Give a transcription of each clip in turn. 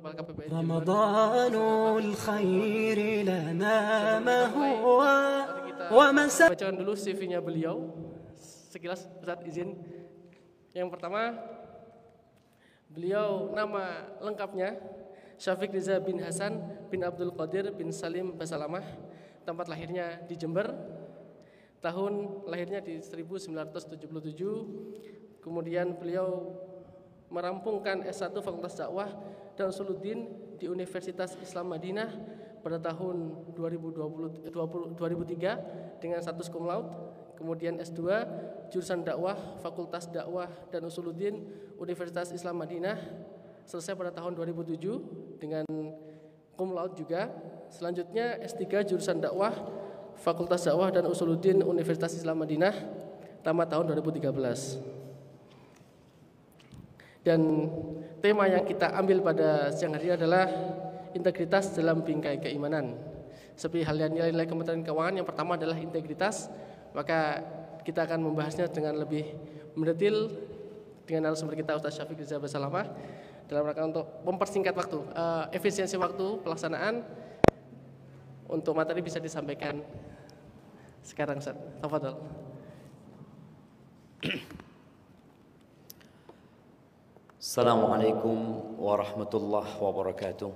Kepala KPPN Ramadanul khairi lana ma huwa wa masa. Bacakan dulu CV-nya beliau sekilas, Ustaz izin. Yang pertama, beliau nama lengkapnya Syafiq Riza bin Hasan bin Abdul Qadir bin Salim Basalamah. Tempat lahirnya di Jember. Tahun lahirnya di 1977. Kemudian beliau merampungkan S1 Fakultas Dakwah dan Usuluddin di Universitas Islam Madinah pada tahun 2003 dengan status cum laude. Kemudian S2 jurusan dakwah Fakultas Dakwah dan Usuluddin Universitas Islam Madinah selesai pada tahun 2007 dengan cum laude juga. Selanjutnya S3 jurusan dakwah Fakultas Dakwah dan Usuluddin Universitas Islam Madinah tamat tahun 2013. Dan tema yang kita ambil pada siang hari ini adalah integritas dalam bingkai keimanan. Seperti halnya nilai-nilai Kementerian Keuangan, yang pertama adalah integritas. Maka kita akan membahasnya dengan lebih mendetail dengan narasumber kita Ustaz Syafiq Riza Basalamah dalam rangka untuk mempersingkat waktu, efisiensi waktu pelaksanaan. Untuk materi bisa disampaikan sekarang, Ustaz. Tafadhol. Assalamualaikum warahmatullahi wabarakatuh.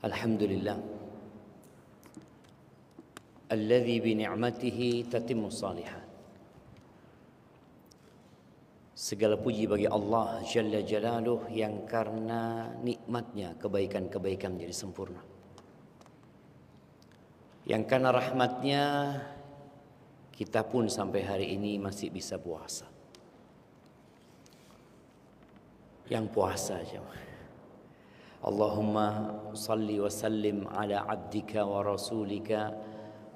Alhamdulillah alladzi bi ni'matihi tatimmu shalihat. Segala puji bagi Allah Jalla Jalaluh yang karena nikmatnya kebaikan-kebaikan menjadi sempurna, yang karena rahmatnya kita pun sampai hari ini masih bisa puasa. Yang puasa aja. Allahumma salli wa sallim ala abdika wa rasulika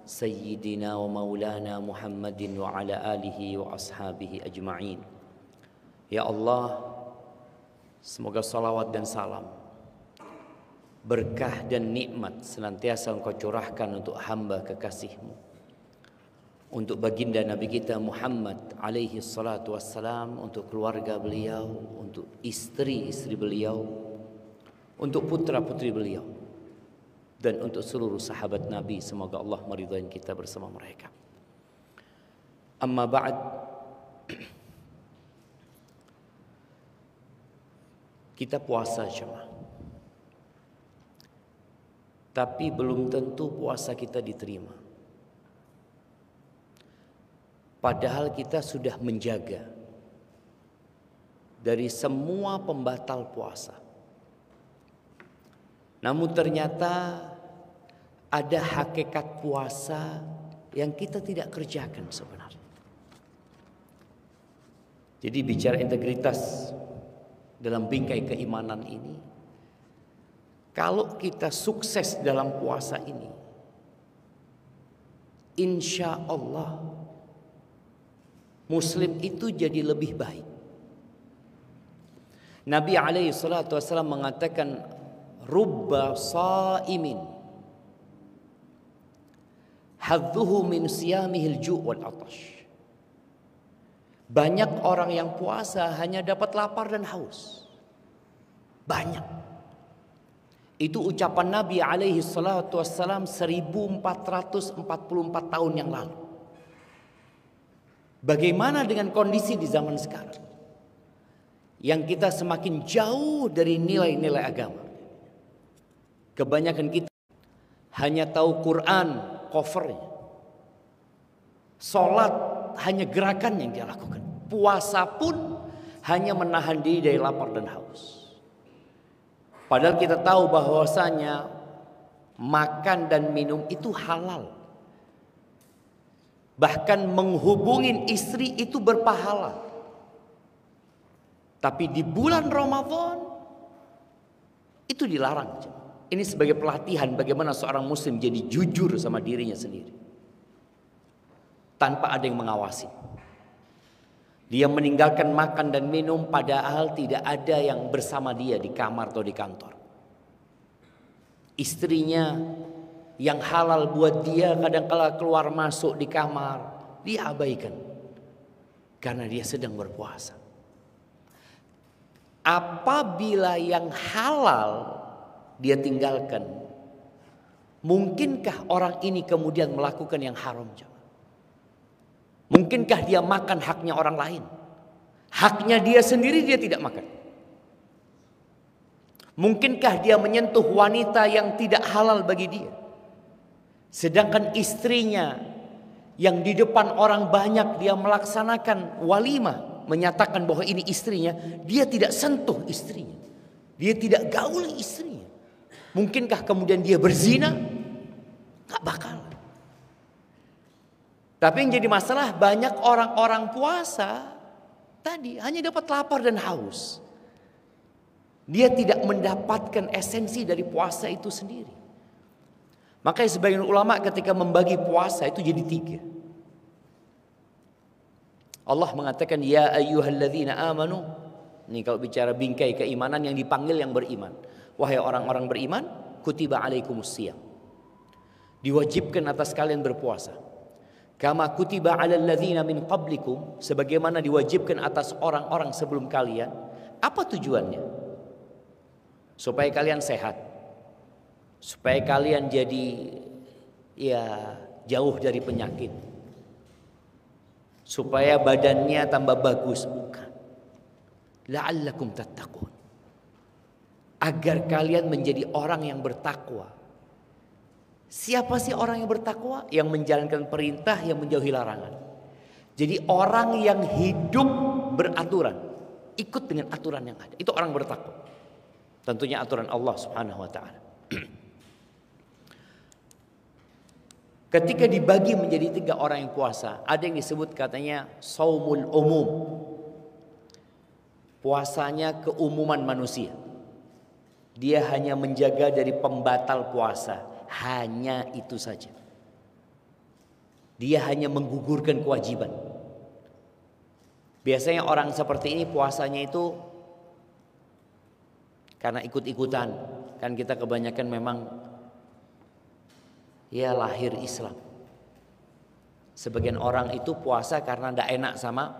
sayyidina wa maulana Muhammadin wa ala alihi wa ashabihi ajma'in. Ya Allah, semoga salawat dan salam, berkah dan nikmat senantiasa Engkau curahkan untuk hamba kekasih-Mu, untuk baginda Nabi kita Muhammad alaihi salatu wassalam, untuk keluarga beliau, untuk istri-istri beliau, untuk putra-putri beliau, dan untuk seluruh sahabat Nabi. Semoga Allah meridhai kita bersama mereka. Amma ba'd. Kita puasa jemaah, tapi belum tentu puasa kita diterima. Padahal kita sudah menjaga dari semua pembatal puasa. Namun ternyata ada hakikat puasa yang kita tidak kerjakan sebenarnya. Jadi bicara integritas dalam bingkai keimanan ini, kalau kita sukses dalam puasa ini, insya Allah Muslim itu jadi lebih baik. Nabi alaihi salatu wasallam mengatakan, rubba sa'imin hadzuhu min siyamihil ju' wal atash. Banyak orang yang puasa hanya dapat lapar dan haus. Banyak. Itu ucapan Nabi alaihi salatu wassalam 1444 tahun yang lalu. Bagaimana dengan kondisi di zaman sekarang, yang kita semakin jauh dari nilai-nilai agama? Kebanyakan kita hanya tahu Quran covernya, sholat hanya gerakan yang dia lakukan, puasa pun hanya menahan diri dari lapar dan haus. Padahal kita tahu bahwasanya makan dan minum itu halal. Bahkan menghubungin istri itu berpahala. Tapi di bulan Ramadan itu dilarang. Ini sebagai pelatihan bagaimana seorang muslim jadi jujur sama dirinya sendiri, tanpa ada yang mengawasi. Dia meninggalkan makan dan minum padahal tidak ada yang bersama dia di kamar atau di kantor. Istrinya yang halal buat dia kadang-kala keluar masuk di kamar, dia abaikan karena dia sedang berpuasa. Apabila yang halal dia tinggalkan, mungkinkah orang ini kemudian melakukan yang haram? Mungkinkah dia makan haknya orang lain? Haknya dia sendiri dia tidak makan. Mungkinkah dia menyentuh wanita yang tidak halal bagi dia? Sedangkan istrinya yang di depan orang banyak dia melaksanakan walimah, menyatakan bahwa ini istrinya, dia tidak sentuh istrinya, dia tidak gauli istrinya. Mungkinkah kemudian dia berzina? Gak bakal. Tapi yang jadi masalah, banyak orang-orang puasa tadi hanya dapat lapar dan haus. Dia tidak mendapatkan esensi dari puasa itu sendiri. Makanya sebagian ulama ketika membagi puasa itu jadi 3. Allah mengatakan ya ayyuhalladzina amanu. Ini kalau bicara bingkai keimanan yang dipanggil yang beriman. Wahai orang-orang beriman, kutiba alaikumusiyam. Diwajibkan atas kalian berpuasa. Kama kutiba alal ladzina min qablikum, sebagaimana diwajibkan atas orang-orang sebelum kalian. Apa tujuannya? Supaya kalian sehat. Supaya kalian jadi jauh dari penyakit. Supaya badannya tambah bagus, bukan. La'allakum tattaqun. Agar kalian menjadi orang yang bertakwa. Siapa sih orang yang bertakwa? Yang menjalankan perintah, yang menjauhi larangan. Jadi orang yang hidup beraturan, ikut dengan aturan yang ada, itu orang bertakwa. Tentunya aturan Allah Subhanahu wa taala. Ketika dibagi menjadi 3 orang yang puasa, ada yang disebut katanya saumul umum. Puasanya keumuman manusia. Dia hanya menjaga dari pembatal puasa, hanya itu saja. Dia hanya menggugurkan kewajiban. Biasanya orang seperti ini puasanya itu karena ikut-ikutan. Kan kita kebanyakan memang lahir Islam. Sebagian orang itu puasa karena ndak enak sama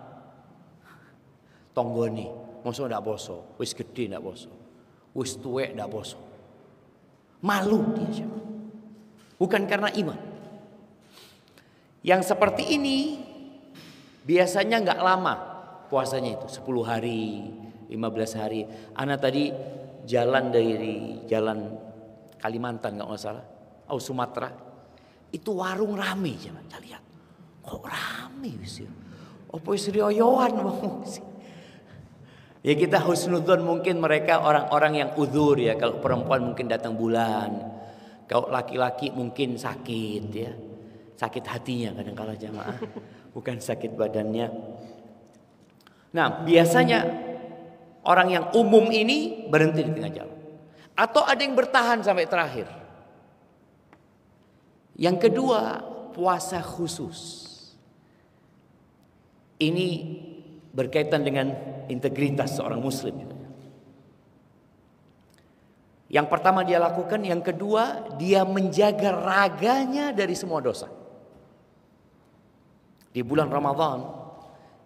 tonggoni. Mosok ndak poso, wis gede ndak poso, wis tuwek ndak poso. Malu dia. Bukan karena iman. Yang seperti ini biasanya nggak lama puasanya itu, 10 hari, 15 hari. Ana tadi jalan dari jalan Kalimantan nggak salah, atau Sumatera, itu warung rame ya, kita lihat. Kok rame sih? Apa wis rioyoan wong sih? Ya kita husnudzon, mungkin mereka orang-orang yang uzur ya. Kalau perempuan mungkin datang bulan, kalau laki-laki mungkin sakit ya. Sakit hatinya kadang-kala jamaah, bukan sakit badannya. Nah, biasanya orang yang umum ini berhenti di tengah jalan. Atau ada yang bertahan sampai terakhir. Yang kedua, puasa khusus. Ini berkaitan dengan integritas seorang muslim. Yang pertama dia lakukan, yang kedua dia menjaga raganya dari semua dosa. Di bulan Ramadan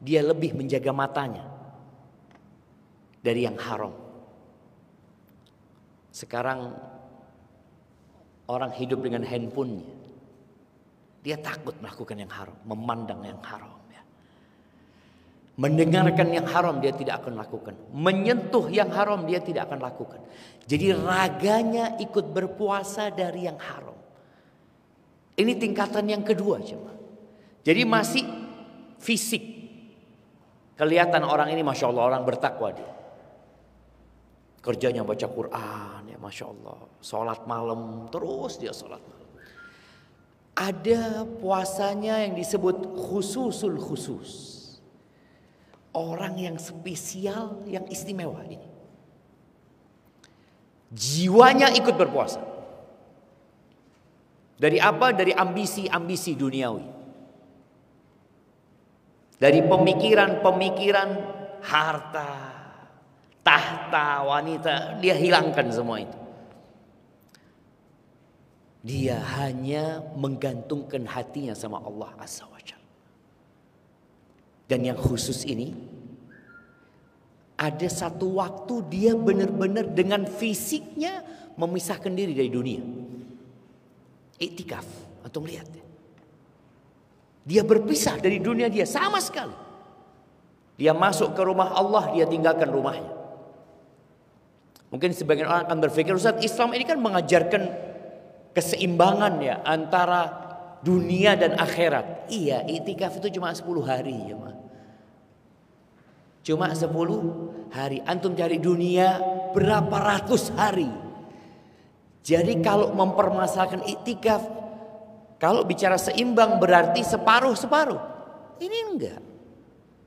dia lebih menjaga matanya dari yang haram. Sekarang orang hidup dengan handphonenya. Dia takut melakukan yang haram, memandang yang haram. Mendengarkan yang haram dia tidak akan lakukan. Menyentuh yang haram dia tidak akan lakukan. Jadi raganya ikut berpuasa dari yang haram. Ini tingkatan yang kedua cuma. Jadi masih fisik. Kelihatan orang ini Masya Allah orang bertakwa dia. Kerjanya baca Quran ya Masya Allah. Sholat malam terus dia sholat malam. Ada puasanya yang disebut khususul khusus. Orang yang spesial, yang istimewa ini. Jiwanya ikut berpuasa. Dari apa? Dari ambisi-ambisi duniawi. Dari pemikiran-pemikiran harta, tahta, wanita. Dia hilangkan semua itu. Dia hanya menggantungkan hatinya sama Allah Azza wa Jalla. Dan yang khusus ini ada satu waktu dia benar-benar dengan fisiknya memisahkan diri dari dunia. Iktikaf, antum lihat. Dia berpisah dari dunia dia sama sekali. Dia masuk ke rumah Allah, dia tinggalkan rumahnya. Mungkin sebagian orang akan berpikir, Ustaz, Islam ini kan mengajarkan keseimbangan ya antara dunia dan akhirat. Iya, iktikaf itu cuma 10 hari ya, cuma 10 hari. Antum cari dunia berapa ratus hari. Jadi kalau mempermasalahkan iktikaf, kalau bicara seimbang berarti separuh-separuh. Ini enggak.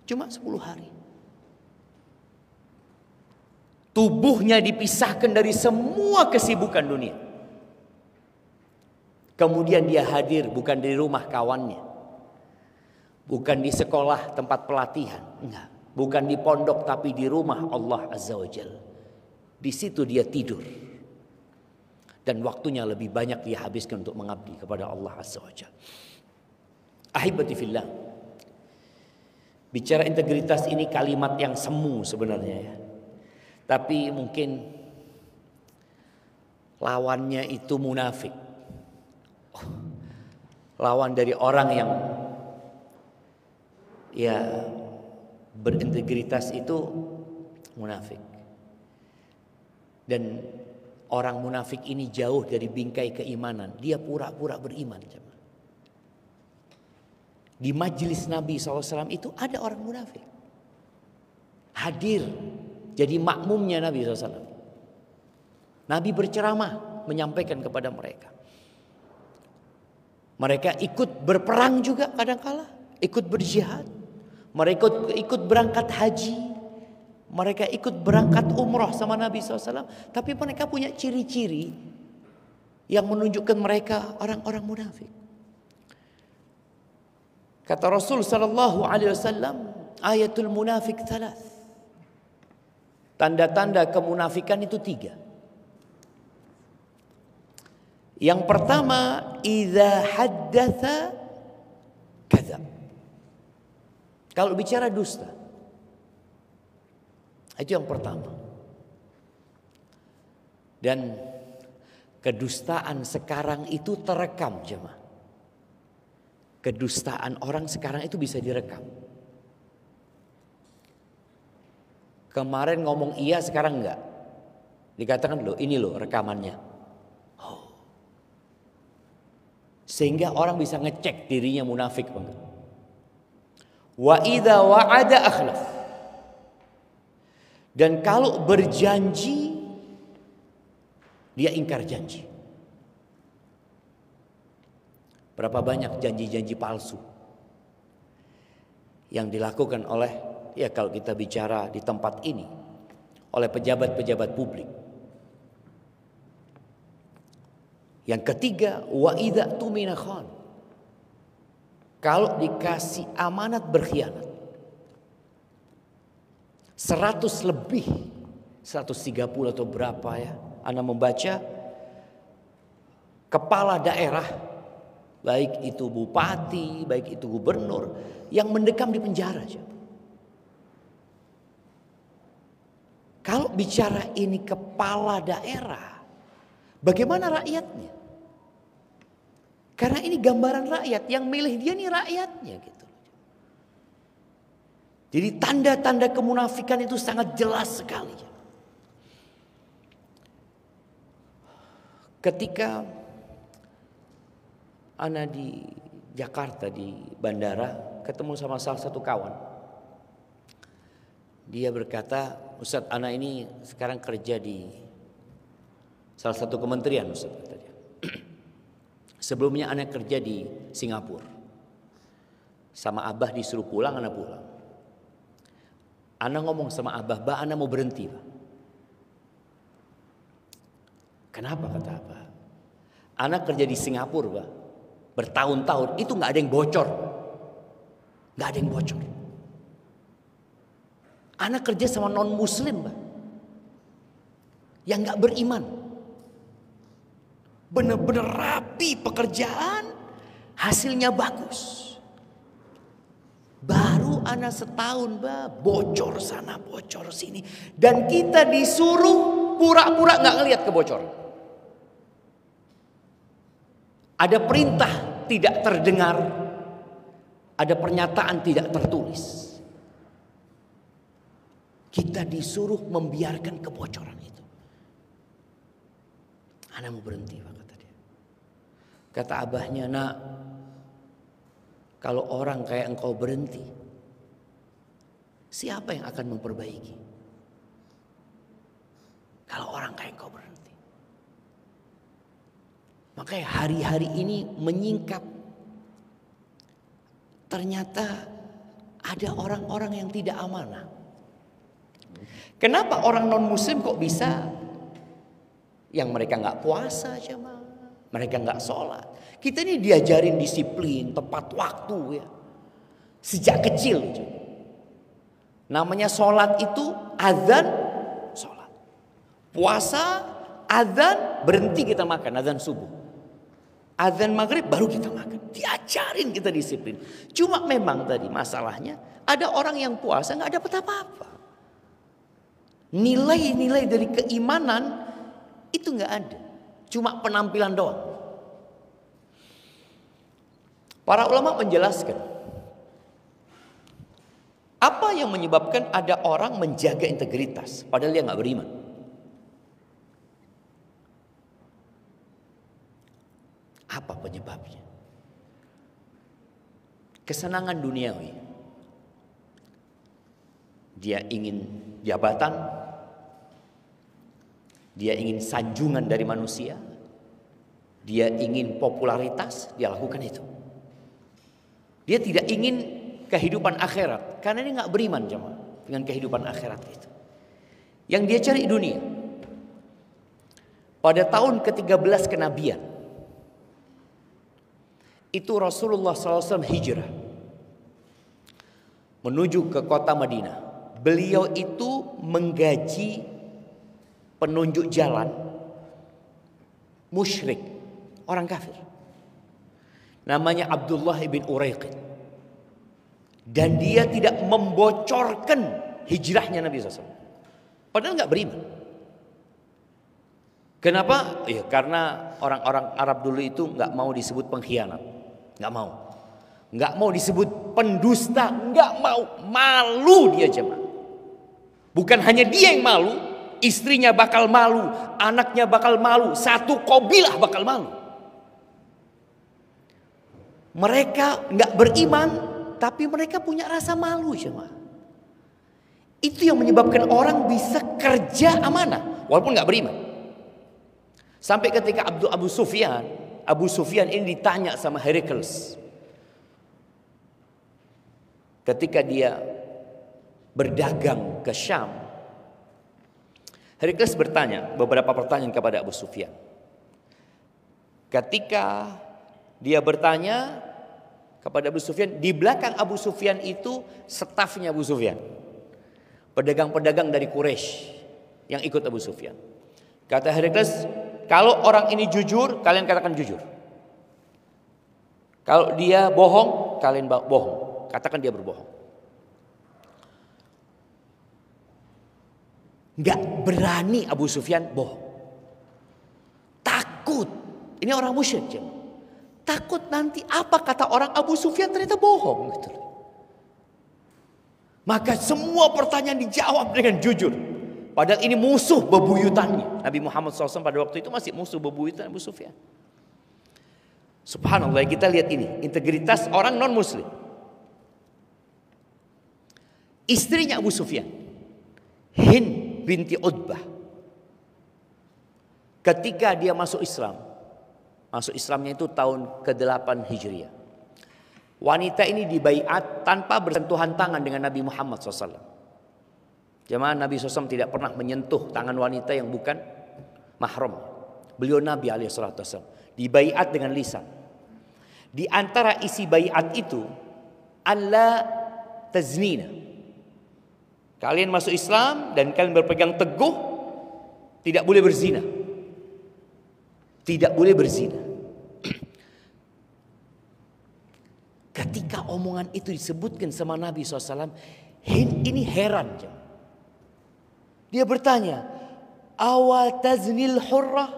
Cuma 10 hari. Tubuhnya dipisahkan dari semua kesibukan dunia. Kemudian dia hadir bukan di rumah kawannya. Bukan di sekolah tempat pelatihan. Enggak. Bukan di pondok tapi di rumah Allah Azza wa Jalla. Di situ dia tidur. Dan waktunya lebih banyak dia habiskan untuk mengabdi kepada Allah Azza wa Jalla. Ahibati fillah. Bicara integritas ini kalimat yang semu sebenarnya ya. Tapi mungkin lawannya itu munafik. Lawan dari orang yang ya berintegritas itu munafik. Dan orang munafik ini jauh dari bingkai keimanan. Dia pura-pura beriman. Di majelis Nabi SAW itu ada orang munafik. Hadir. Jadi makmumnya Nabi SAW. Nabi berceramah. Menyampaikan kepada mereka. Mereka ikut berperang juga kadang-kala. Ikut berjihad. Mereka ikut berangkat haji. Mereka ikut berangkat umroh sama Nabi SAW. Tapi mereka punya ciri-ciri yang menunjukkan mereka orang-orang munafik. Kata Rasul SAW, ayatul munafik 3. Tanda-tanda kemunafikan itu 3. Yang pertama, idza haddatsa kadzab. Kalau bicara dusta. Itu yang pertama. Dan kedustaan sekarang itu terekam, jemaah. Kedustaan orang sekarang itu bisa direkam. Kemarin ngomong iya, sekarang enggak. Dikatakan loh, ini loh rekamannya. Oh. Sehingga orang bisa ngecek dirinya munafik banget. Wa idza wa'ada akhlaf. Dan kalau berjanji, dia ingkar janji. Berapa banyak janji-janji palsu yang dilakukan oleh, ya kalau kita bicara di tempat ini, oleh pejabat-pejabat publik. Yang ketiga, wa idza tumina khan. Kalau dikasih amanat berkhianat. 100 lebih, 130 atau berapa ya, Anda membaca kepala daerah, baik itu bupati, baik itu gubernur, yang mendekam di penjara. Kalau bicara ini kepala daerah, bagaimana rakyatnya? Karena ini gambaran rakyat, yang milih dia nih rakyatnya gitu. Jadi tanda-tanda kemunafikan itu sangat jelas sekali. Ketika Ana di Jakarta di bandara ketemu sama salah satu kawan. Dia berkata, Ustadz, Ana ini sekarang kerja di salah satu kementerian, Ustadz, kata dia. Sebelumnya Ana kerja di Singapura. Sama Abah disuruh pulang, Ana pulang. Ana ngomong sama Abah, Bah, Ana mau berhenti, Bah. Kenapa, kata Abah? Ana kerja di Singapura, Bah, bertahun-tahun, itu gak ada yang bocor. Gak ada yang bocor. Ana kerja sama non-muslim, Bah, yang gak beriman. Benar-benar rapi pekerjaan, hasilnya bagus. Baru anak setahun, bocor sana, bocor sini. Dan kita disuruh pura-pura nggak ngelihat kebocoran. Ada perintah tidak terdengar, ada pernyataan tidak tertulis. Kita disuruh membiarkan kebocoran itu. Anak mau berhenti, Pak, kata dia. Kata abahnya, nak, kalau orang kayak engkau berhenti, siapa yang akan memperbaiki? Kalau orang kayak engkau berhenti. Makanya hari-hari ini menyingkap. Ternyata ada orang-orang yang tidak amanah. Kenapa orang non-muslim kok bisa? Yang mereka nggak puasa aja, mereka nggak sholat. Kita ini diajarin disiplin, tepat waktu ya. Sejak kecil. Namanya sholat itu azan, sholat. Puasa, azan, berhenti kita makan, azan subuh. Azan maghrib baru kita makan. Diajarin kita disiplin. Cuma memang tadi masalahnya ada orang yang puasa nggak dapat apa-apa. Nilai-nilai dari keimanan itu nggak ada. Cuma penampilan doang. Para ulama menjelaskan apa yang menyebabkan ada orang menjaga integritas padahal dia nggak beriman. Apa penyebabnya? Kesenangan duniawi. Dia ingin jabatan, dia ingin sanjungan dari manusia, dia ingin popularitas, dia lakukan itu. Dia tidak ingin kehidupan akhirat karena dia nggak beriman jemaah dengan kehidupan akhirat itu. Yang dia cari dunia. Pada tahun ke-13 kenabian itu Rasulullah SAW hijrah menuju ke kota Madinah. Beliau itu menggaji penunjuk jalan musyrik, orang kafir. Namanya Abdullah bin Uraiqid. Dan dia tidak membocorkan hijrahnya Nabi SAW. Padahal nggak beriman. Kenapa? Ya karena orang-orang Arab dulu itu nggak mau disebut pengkhianat, nggak mau. Nggak mau disebut pendusta, nggak mau. Malu dia jemaah. Bukan hanya dia yang malu, istrinya bakal malu, anaknya bakal malu, satu kabilah bakal malu. Mereka nggak beriman, tapi mereka punya rasa malu jemaah. Itu yang menyebabkan orang bisa kerja amanah, walaupun nggak beriman. Sampai ketika Abu Sufyan ini ditanya sama Herakles. Ketika dia berdagang ke Syam, Herakles bertanya beberapa pertanyaan kepada Abu Sufyan. Ketika dia bertanya kepada Abu Sufyan, di belakang Abu Sufyan itu stafnya Abu Sufyan, pedagang-pedagang dari Quraisy yang ikut Abu Sufyan. Kata Herakles, kalau orang ini jujur, kalian katakan jujur. Kalau dia bohong, kalian bohong. Katakan dia berbohong. Gak berani Abu Sufyan bohong. Takut. Ini orang musyrik. Takut nanti apa kata orang Abu Sufyan ternyata bohong. Gitu. Maka semua pertanyaan dijawab dengan jujur. Padahal ini musuh bebuyutannya. Nabi Muhammad SAW pada waktu itu masih musuh bebuyutan Abu Sufyan. Subhanallah, kita lihat ini. Integritas orang non muslim. Istrinya Abu Sufyan, Hind binti Utbah, ketika dia masuk Islamnya itu tahun ke-8 Hijriah. Wanita ini dibaiat tanpa bersentuhan tangan dengan Nabi Muhammad SAW. Jemaah, Nabi SAW tidak pernah menyentuh tangan wanita yang bukan mahram. Beliau Nabi SAW dibaiat dengan lisan. Di antara isi baiat itu, Allah taznina. Kalian masuk Islam dan kalian berpegang teguh tidak boleh berzina. Tidak boleh berzina. Ketika omongan itu disebutkan sama Nabi SAW, Hind ini heran. Dia bertanya, awal taznil hurrah,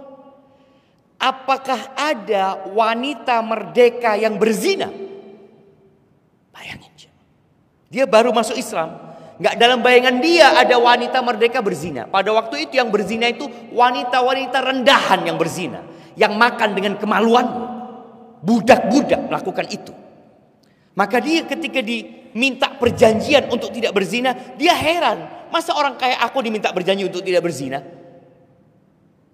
apakah ada wanita merdeka yang berzina? Bayangin, dia baru masuk Islam, nggak dalam bayangan dia ada wanita merdeka berzina. Pada waktu itu yang berzina itu wanita-wanita rendahan yang berzina, yang makan dengan kemaluan, budak-budak melakukan itu. Maka dia ketika diminta perjanjian untuk tidak berzina, dia heran. Masa orang kayak aku diminta berjanji untuk tidak berzina?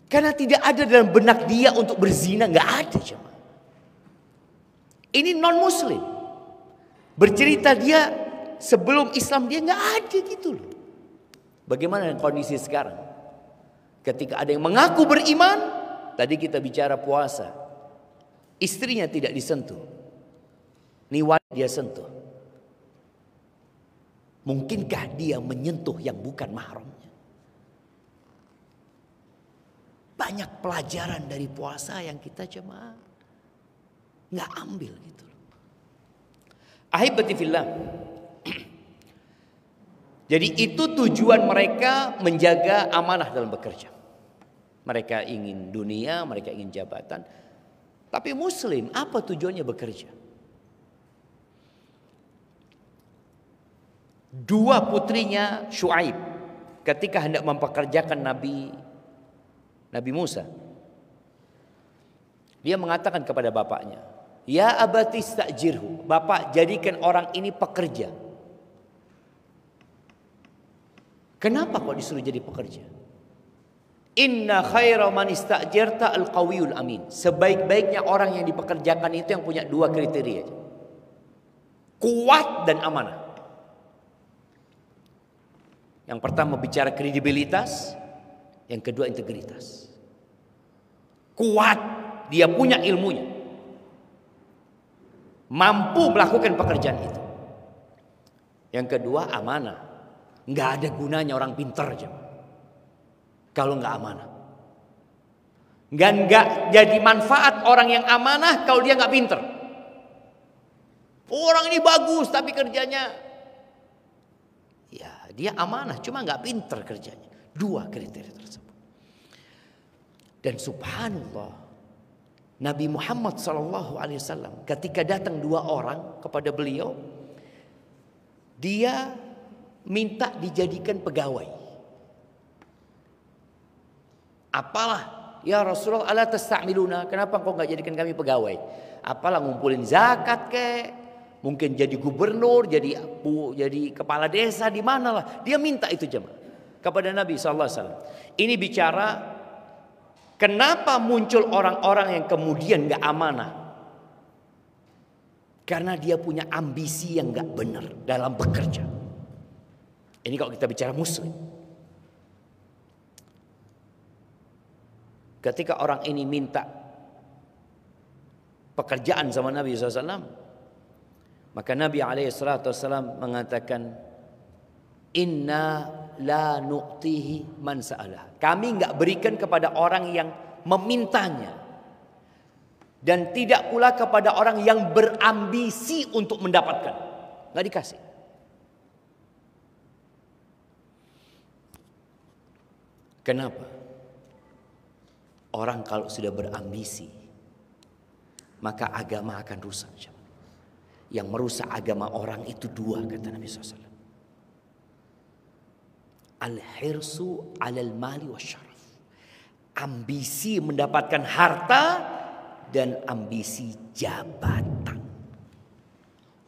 Karena tidak ada dalam benak dia untuk berzina, nggak ada. Ini non muslim. Bercerita dia sebelum Islam dia nggak ada gitu loh. Bagaimana kondisi sekarang? Ketika ada yang mengaku beriman, tadi kita bicara puasa, istrinya tidak disentuh. Niwat dia sentuh. Mungkinkah dia menyentuh yang bukan mahramnya? Banyak pelajaran dari puasa yang kita cuma nggak ambil gitu. Ahibati fillah. Jadi itu tujuan mereka menjaga amanah dalam bekerja. Mereka ingin dunia, mereka ingin jabatan. Tapi muslim apa tujuannya bekerja? Dua putrinya Syuaib ketika hendak mempekerjakan Nabi Musa, dia mengatakan kepada bapaknya, ya abati istajirhu, bapak jadikan orang ini pekerja. Kenapa kok disuruh jadi pekerja? Inna khaira man istajarta al-qawiyul amin. Sebaik-baiknya orang yang dipekerjakan itu yang punya dua kriteria, kuat dan amanah. Yang pertama bicara kredibilitas, yang kedua integritas. Kuat, dia punya ilmunya, mampu melakukan pekerjaan itu. Yang kedua amanah. Nggak ada gunanya orang pintar aja kalau nggak amanah. Nggak jadi manfaat orang yang amanah kalau dia nggak pintar. Orang ini bagus tapi kerjanya, ya dia amanah cuma nggak pintar kerjanya. Dua kriteria tersebut. Dan subhanallah, Nabi Muhammad SAW ketika datang dua orang kepada beliau, dia minta dijadikan pegawai. Apalah ya Rasulullah, ala tasta'miluna, kenapa kau nggak jadikan kami pegawai? Apalah ngumpulin zakat kek, mungkin jadi gubernur, jadi kepala desa, di mana lah. Dia minta itu jemaah kepada Nabi SAW. Ini bicara kenapa muncul orang-orang yang kemudian nggak amanah? Karena dia punya ambisi yang nggak benar dalam bekerja. Ini kalau kita bicara muslim. Ketika orang ini minta pekerjaan sama Nabi SAW, maka Nabi SAW mengatakan, Inna la nu'tihi man sa'alah. Kami enggak berikan kepada orang yang memintanya, dan tidak pula kepada orang yang berambisi untuk mendapatkan. Enggak dikasih. Kenapa? Orang kalau sudah berambisi, maka agama akan rusak. Yang merusak agama orang itu dua, kata Nabi SAW. Al-hirsu alal mali wasyaraf. Ambisi mendapatkan harta dan ambisi jabatan.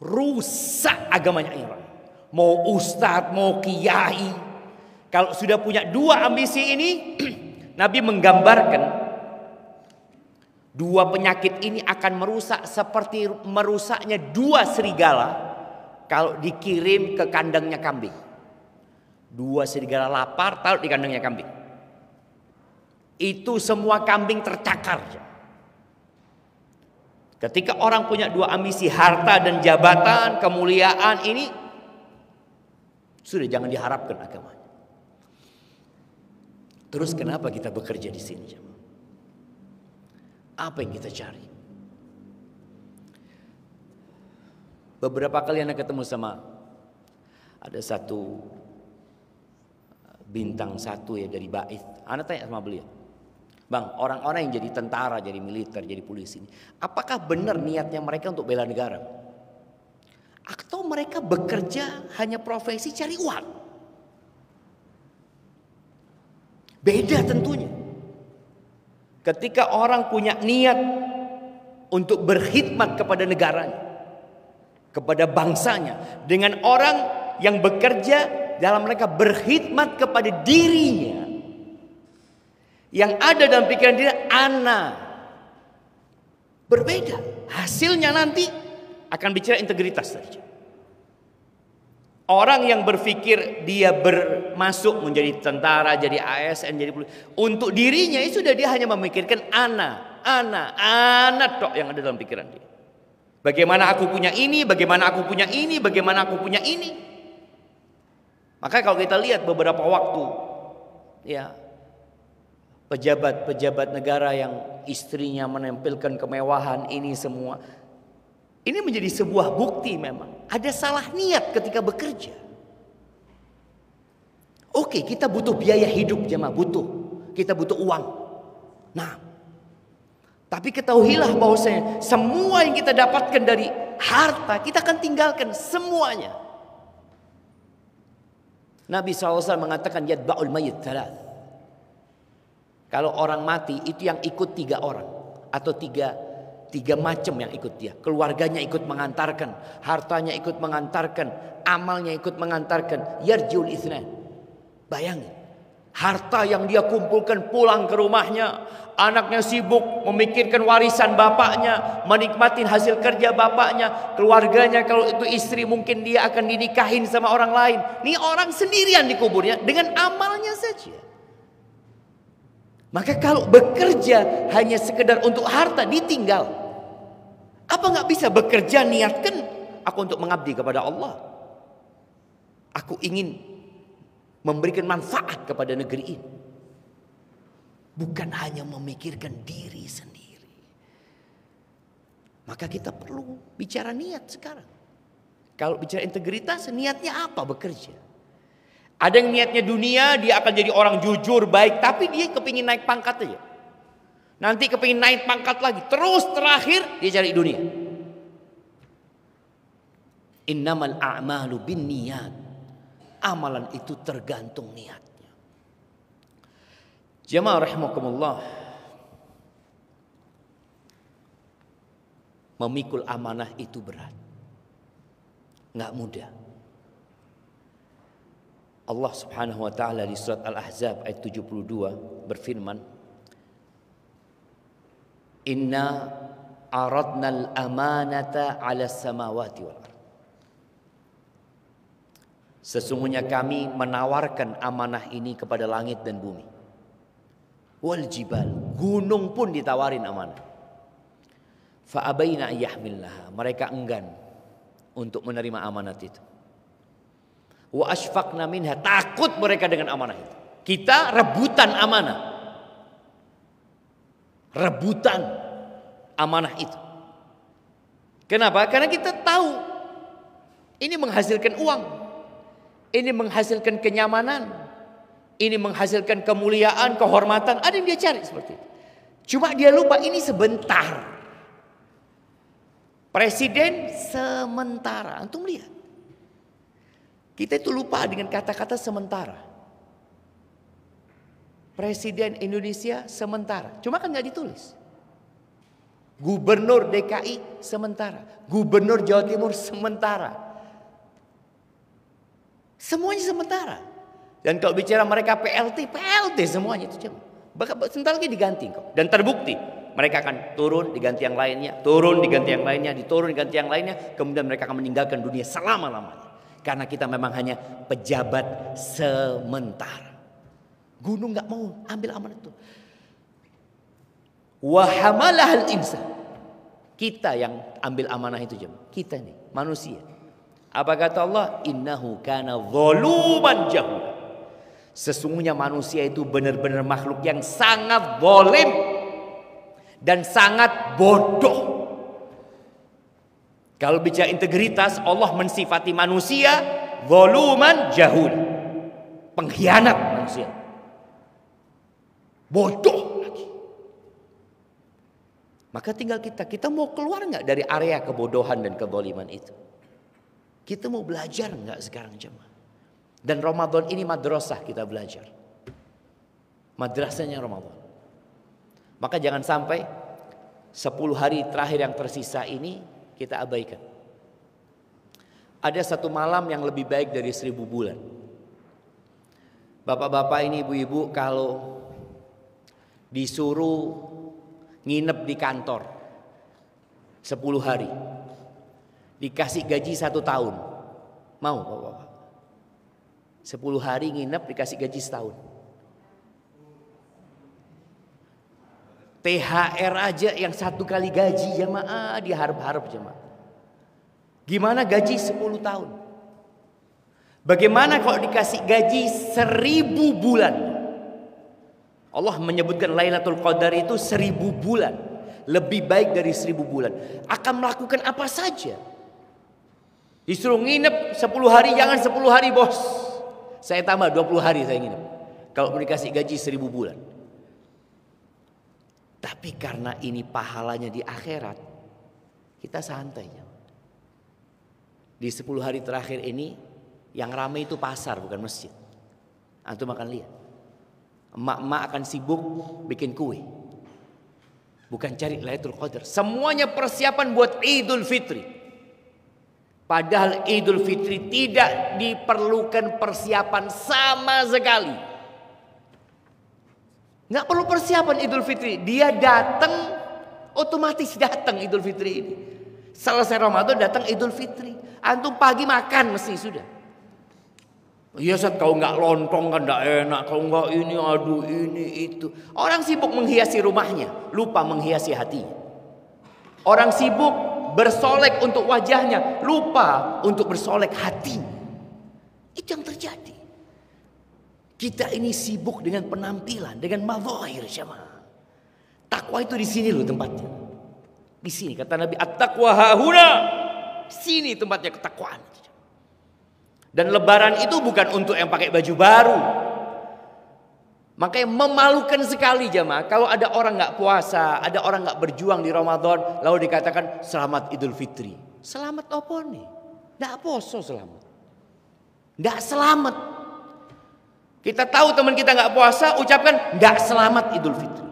Rusak agamanya orang. Mau ustadz, mau kiai. Kalau sudah punya dua ambisi ini, Nabi menggambarkan dua penyakit ini akan merusak seperti merusaknya dua serigala kalau dikirim ke kandangnya kambing. Dua serigala lapar taruh di kandangnya kambing. Itu semua kambing tercakar. Ketika orang punya dua ambisi, harta dan jabatan, kemuliaan, ini sudah jangan diharapkan agamanya. Terus kenapa kita bekerja di sini? Apa yang kita cari? Beberapa kali anak ketemu sama ada satu bintang 1 ya dari Ba'ith. Anak tanya sama beliau, Bang, orang-orang yang jadi tentara, jadi militer, jadi polisi ini, apakah benar niatnya mereka untuk bela negara? Atau mereka bekerja hanya profesi cari uang? Beda tentunya. Ketika orang punya niat untuk berkhidmat kepada negaranya, kepada bangsanya, dengan orang yang bekerja dalam mereka berkhidmat kepada dirinya, yang ada dalam pikiran dia ana, berbeda. Hasilnya nanti akan bicara integritas saja. Orang yang berpikir dia bermasuk menjadi tentara, jadi ASN, jadi polisi, untuk dirinya itu sudah dia hanya memikirkan ana tok yang ada dalam pikiran dia. Bagaimana aku punya ini, bagaimana aku punya ini, bagaimana aku punya ini. Maka kalau kita lihat beberapa waktu, ya, pejabat-pejabat negara yang istrinya menampilkan kemewahan ini semua, ini menjadi sebuah bukti memang ada salah niat ketika bekerja. Oke, kita butuh biaya hidup jemaah, kita butuh uang. Nah, tapi ketahuilah bahwasanya semua yang kita dapatkan dari harta kita akan tinggalkan semuanya. Nabi SAW mengatakan yadba'ul mayyit thalath. Kalau orang mati itu yang ikut 3 orang atau tiga macam yang ikut dia. Keluarganya ikut mengantarkan, hartanya ikut mengantarkan, amalnya ikut mengantarkan. Yarjiul itsnan. Bayangin, harta yang dia kumpulkan pulang ke rumahnya, anaknya sibuk memikirkan warisan bapaknya, menikmati hasil kerja bapaknya, keluarganya kalau itu istri mungkin dia akan dinikahin sama orang lain. Ini orang sendirian di kuburnya dengan amalnya saja. Maka kalau bekerja hanya sekedar untuk harta ditinggal. Apa nggak bisa bekerja niatkan aku untuk mengabdi kepada Allah. Aku ingin memberikan manfaat kepada negeri ini. Bukan hanya memikirkan diri sendiri. Maka kita perlu bicara niat sekarang. Kalau bicara integritas, niatnya apa bekerja? Ada yang niatnya dunia, dia akan jadi orang jujur, baik, tapi dia kepingin naik pangkat aja. Nanti kepingin naik pangkat lagi, terus terakhir dia cari dunia. Innamal a'malu binniyat. Amalan itu tergantung niatnya. Jemaah rahimakumullah, memikul amanah itu berat, nggak mudah. Allah Subhanahu wa taala di surat Al-Ahzab ayat 72 berfirman, Inna aradna al-amanata 'ala samawati wal ardh. Sesungguhnya kami menawarkan amanah ini kepada langit dan bumi. Wal jibal, gunung pun ditawarin amanah. Fa abaina ayyahmilnaha, mereka enggan untuk menerima amanat itu. Wa asfaqna minha, takut mereka dengan amanah itu. Kita rebutan amanah. Rebutan amanah itu. Kenapa? Karena kita tahu ini menghasilkan uang. Ini menghasilkan kenyamanan. Ini menghasilkan kemuliaan, kehormatan. Ada yang dia cari seperti itu. Cuma dia lupa ini sebentar. Presiden sementara. Antum lihat. Kita itu lupa dengan kata-kata sementara. Presiden Indonesia sementara. Cuma kan nggak ditulis. Gubernur DKI sementara. Gubernur Jawa Timur sementara. Semuanya sementara. Dan kalau bicara mereka PLT semuanya itu cuma. Sebentar lagi diganti kok. Dan terbukti. Mereka akan turun diganti yang lainnya. Turun diganti yang lainnya. Diturun diganti yang lainnya. Kemudian mereka akan meninggalkan dunia selama-lamanya. Karena kita memang hanya pejabat sementara. Gunung gak mau ambil amanah itu. Wa hamalahal insan. Kita yang ambil amanah itu jemaah. Kita nih manusia. Apa kata Allah? Innahu kana zaluman jahula. Sesungguhnya manusia itu benar-benar makhluk yang sangat zalim dan sangat bodoh. Kalau bicara integritas, Allah mensifati manusia zaluman jahul, pengkhianat manusia, bodoh lagi. Maka tinggal kita mau keluar nggak dari area kebodohan dan kezaliman itu? Kita mau belajar nggak sekarang jemaah? Dan Ramadan ini madrasah kita belajar. Madrasahnya Ramadan. Maka jangan sampai 10 hari terakhir yang tersisa ini kita abaikan. Ada satu malam yang lebih baik dari 1000 bulan. Bapak-bapak ini, ibu-ibu, kalau disuruh nginep di kantor 10 hari, dikasih gaji 1 tahun, mau bapak-bapak? 10 hari nginep dikasih gaji setahun. THR aja yang 1 kali gaji jemaah diharap-harap jemaah. Gimana gaji 10 tahun? Bagaimana kalau dikasih gaji 1000 bulan? Allah menyebutkan Lailatul Qadar itu 1000 bulan. Lebih baik dari 1000 bulan. Akan melakukan apa saja. Disuruh nginep 10 hari, jangan 10 hari bos. Saya tambah 20 hari saya nginep. Kalau mau dikasih gaji 1000 bulan. Tapi karena ini pahalanya di akhirat, kita santai. Di 10 hari terakhir ini, yang ramai itu pasar bukan masjid. Antum akan lihat. Emak-emak akan sibuk bikin kue. Bukan cari Lailatul Qadar. Semuanya persiapan buat Idul Fitri. Padahal Idul Fitri tidak diperlukan persiapan sama sekali. Nggak perlu persiapan Idul Fitri. Dia datang, otomatis datang Idul Fitri ini. Selesai Ramadan datang Idul Fitri. Antum pagi makan mesti sudah. Iya Ustaz, kalau nggak lontong kan nggak enak. Kalau nggak ini, aduh ini itu. Orang sibuk menghiasi rumahnya, lupa menghiasi hatinya. Orang sibuk bersolek untuk wajahnya, lupa untuk bersolek hatinya. Itu yang terjadi. Kita ini sibuk dengan penampilan, dengan mazahir jemaah. Takwa itu di sini loh tempatnya. Di sini kata Nabi, at-taqwa hahuna. Sini tempatnya ketakwaan. Dan lebaran itu bukan untuk yang pakai baju baru. Makanya memalukan sekali jemaah kalau ada orang nggak puasa, ada orang nggak berjuang di Ramadan, lalu dikatakan selamat Idul Fitri. Selamat apa nih? Nggak poso selamat. Nggak selamat. Kita tahu teman kita nggak puasa, ucapkan nggak selamat Idul Fitri.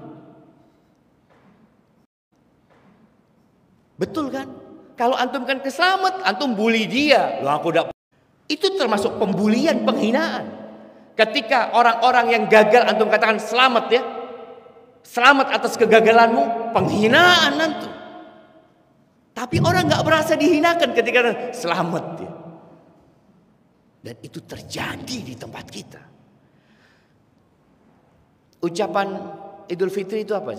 Betul kan? Kalau antum kan keselamat, antum bully dia. Loh aku udah. Itu termasuk pembulian, penghinaan. Ketika orang-orang yang gagal antum katakan selamat ya. Selamat atas kegagalanmu, penghinaan antum. Tapi orang nggak berasa dihinakan ketika selamat ya. Dan itu terjadi di tempat kita. Ucapan Idul Fitri itu apa?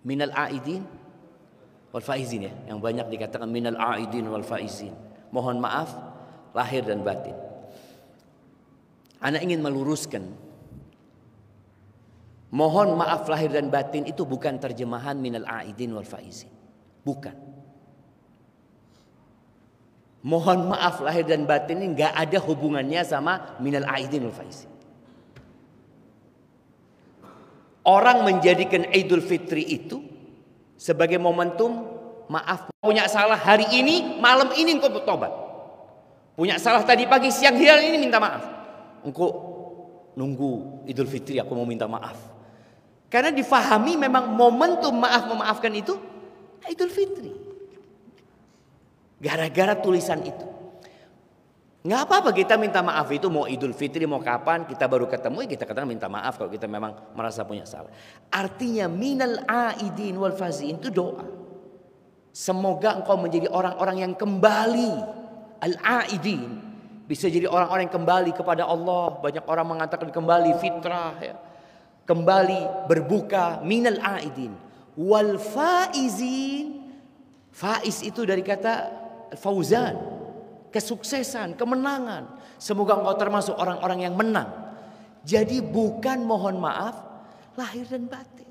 Minal aidin wal faizin ya. Yang banyak dikatakan minal aidin wal faizin. Mohon maaf lahir dan batin. Anak ingin meluruskan. Mohon maaf lahir dan batin itu bukan terjemahan minal aidin wal faizin. Bukan. Mohon maaf lahir dan batin ini nggak ada hubungannya sama minal aidin wal faizin. Orang menjadikan Idul Fitri itu sebagai momentum maaf. Punya salah hari ini, malam ini engkau bertobat. Punya salah tadi pagi, siang, hari ini minta maaf. Engkau nunggu Idul Fitri, aku mau minta maaf. Karena difahami memang momentum maaf memaafkan itu Idul Fitri. Gara-gara tulisan itu. Nggak apa-apa kita minta maaf itu mau Idul Fitri mau kapan kita baru ketemu kita katakan minta maaf kalau kita memang merasa punya salah. Artinya minal aidin wal fazin itu doa. Semoga engkau menjadi orang-orang yang kembali al-aidin bisa jadi orang-orang yang kembali kepada Allah. Banyak orang mengatakan kembali fitrah ya. Kembali berbuka minal aidin wal faizin. Faiz itu dari kata fauzan. Kesuksesan, kemenangan. Semoga engkau termasuk orang-orang yang menang. Jadi bukan mohon maaf lahir dan batin.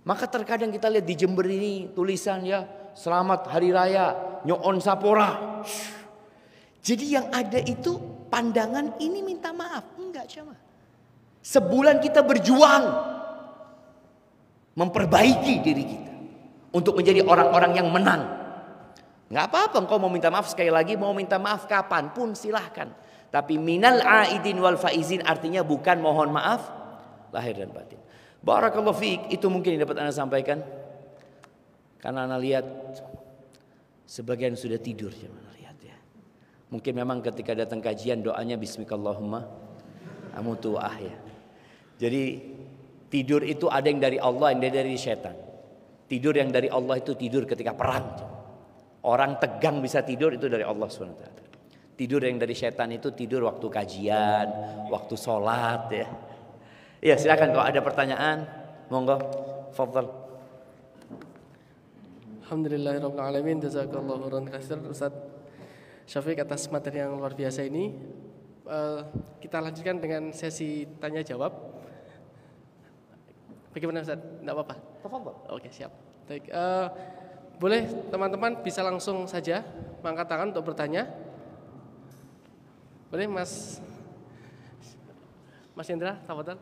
Maka terkadang kita lihat di Jember ini tulisan ya selamat hari raya, nyoon sapora. Jadi yang ada itu pandangan ini minta maaf. Enggak jemaah. Sebulan kita berjuang memperbaiki diri kita untuk menjadi orang-orang yang menang. Nggak apa-apa engkau mau minta maaf sekali lagi, mau minta maaf kapanpun silahkan. Tapi minal aidin wal faizin artinya bukan mohon maaf lahir dan batin. Barakallahu fiik, itu mungkin yang dapat Anda sampaikan. Karena Anda lihat sebagian sudah tidur ya, lihat ya. Mungkin memang ketika datang kajian doanya bismikallahumma amutu wa ahya. Jadi tidur itu ada yang dari Allah, yang dari setan. Tidur yang dari Allah itu tidur ketika perang. Orang tegang bisa tidur itu dari Allah SWT. Tidur yang dari setan itu tidur waktu kajian, waktu sholat ya. Ya silakan kalau ada pertanyaan, monggo, fadhal. Alhamdulillahirabbil alamin, jazakallahu khairan katsiran Ustaz Syafiq atas materi yang luar biasa ini. Kita lanjutkan dengan sesi tanya jawab. Bagaimana Ustaz? Tidak apa-apa? Tafadhal. Oke, siap. Baik, boleh teman-teman bisa langsung saja mengangkat tangan untuk bertanya. Boleh Mas Indra, tafadhal.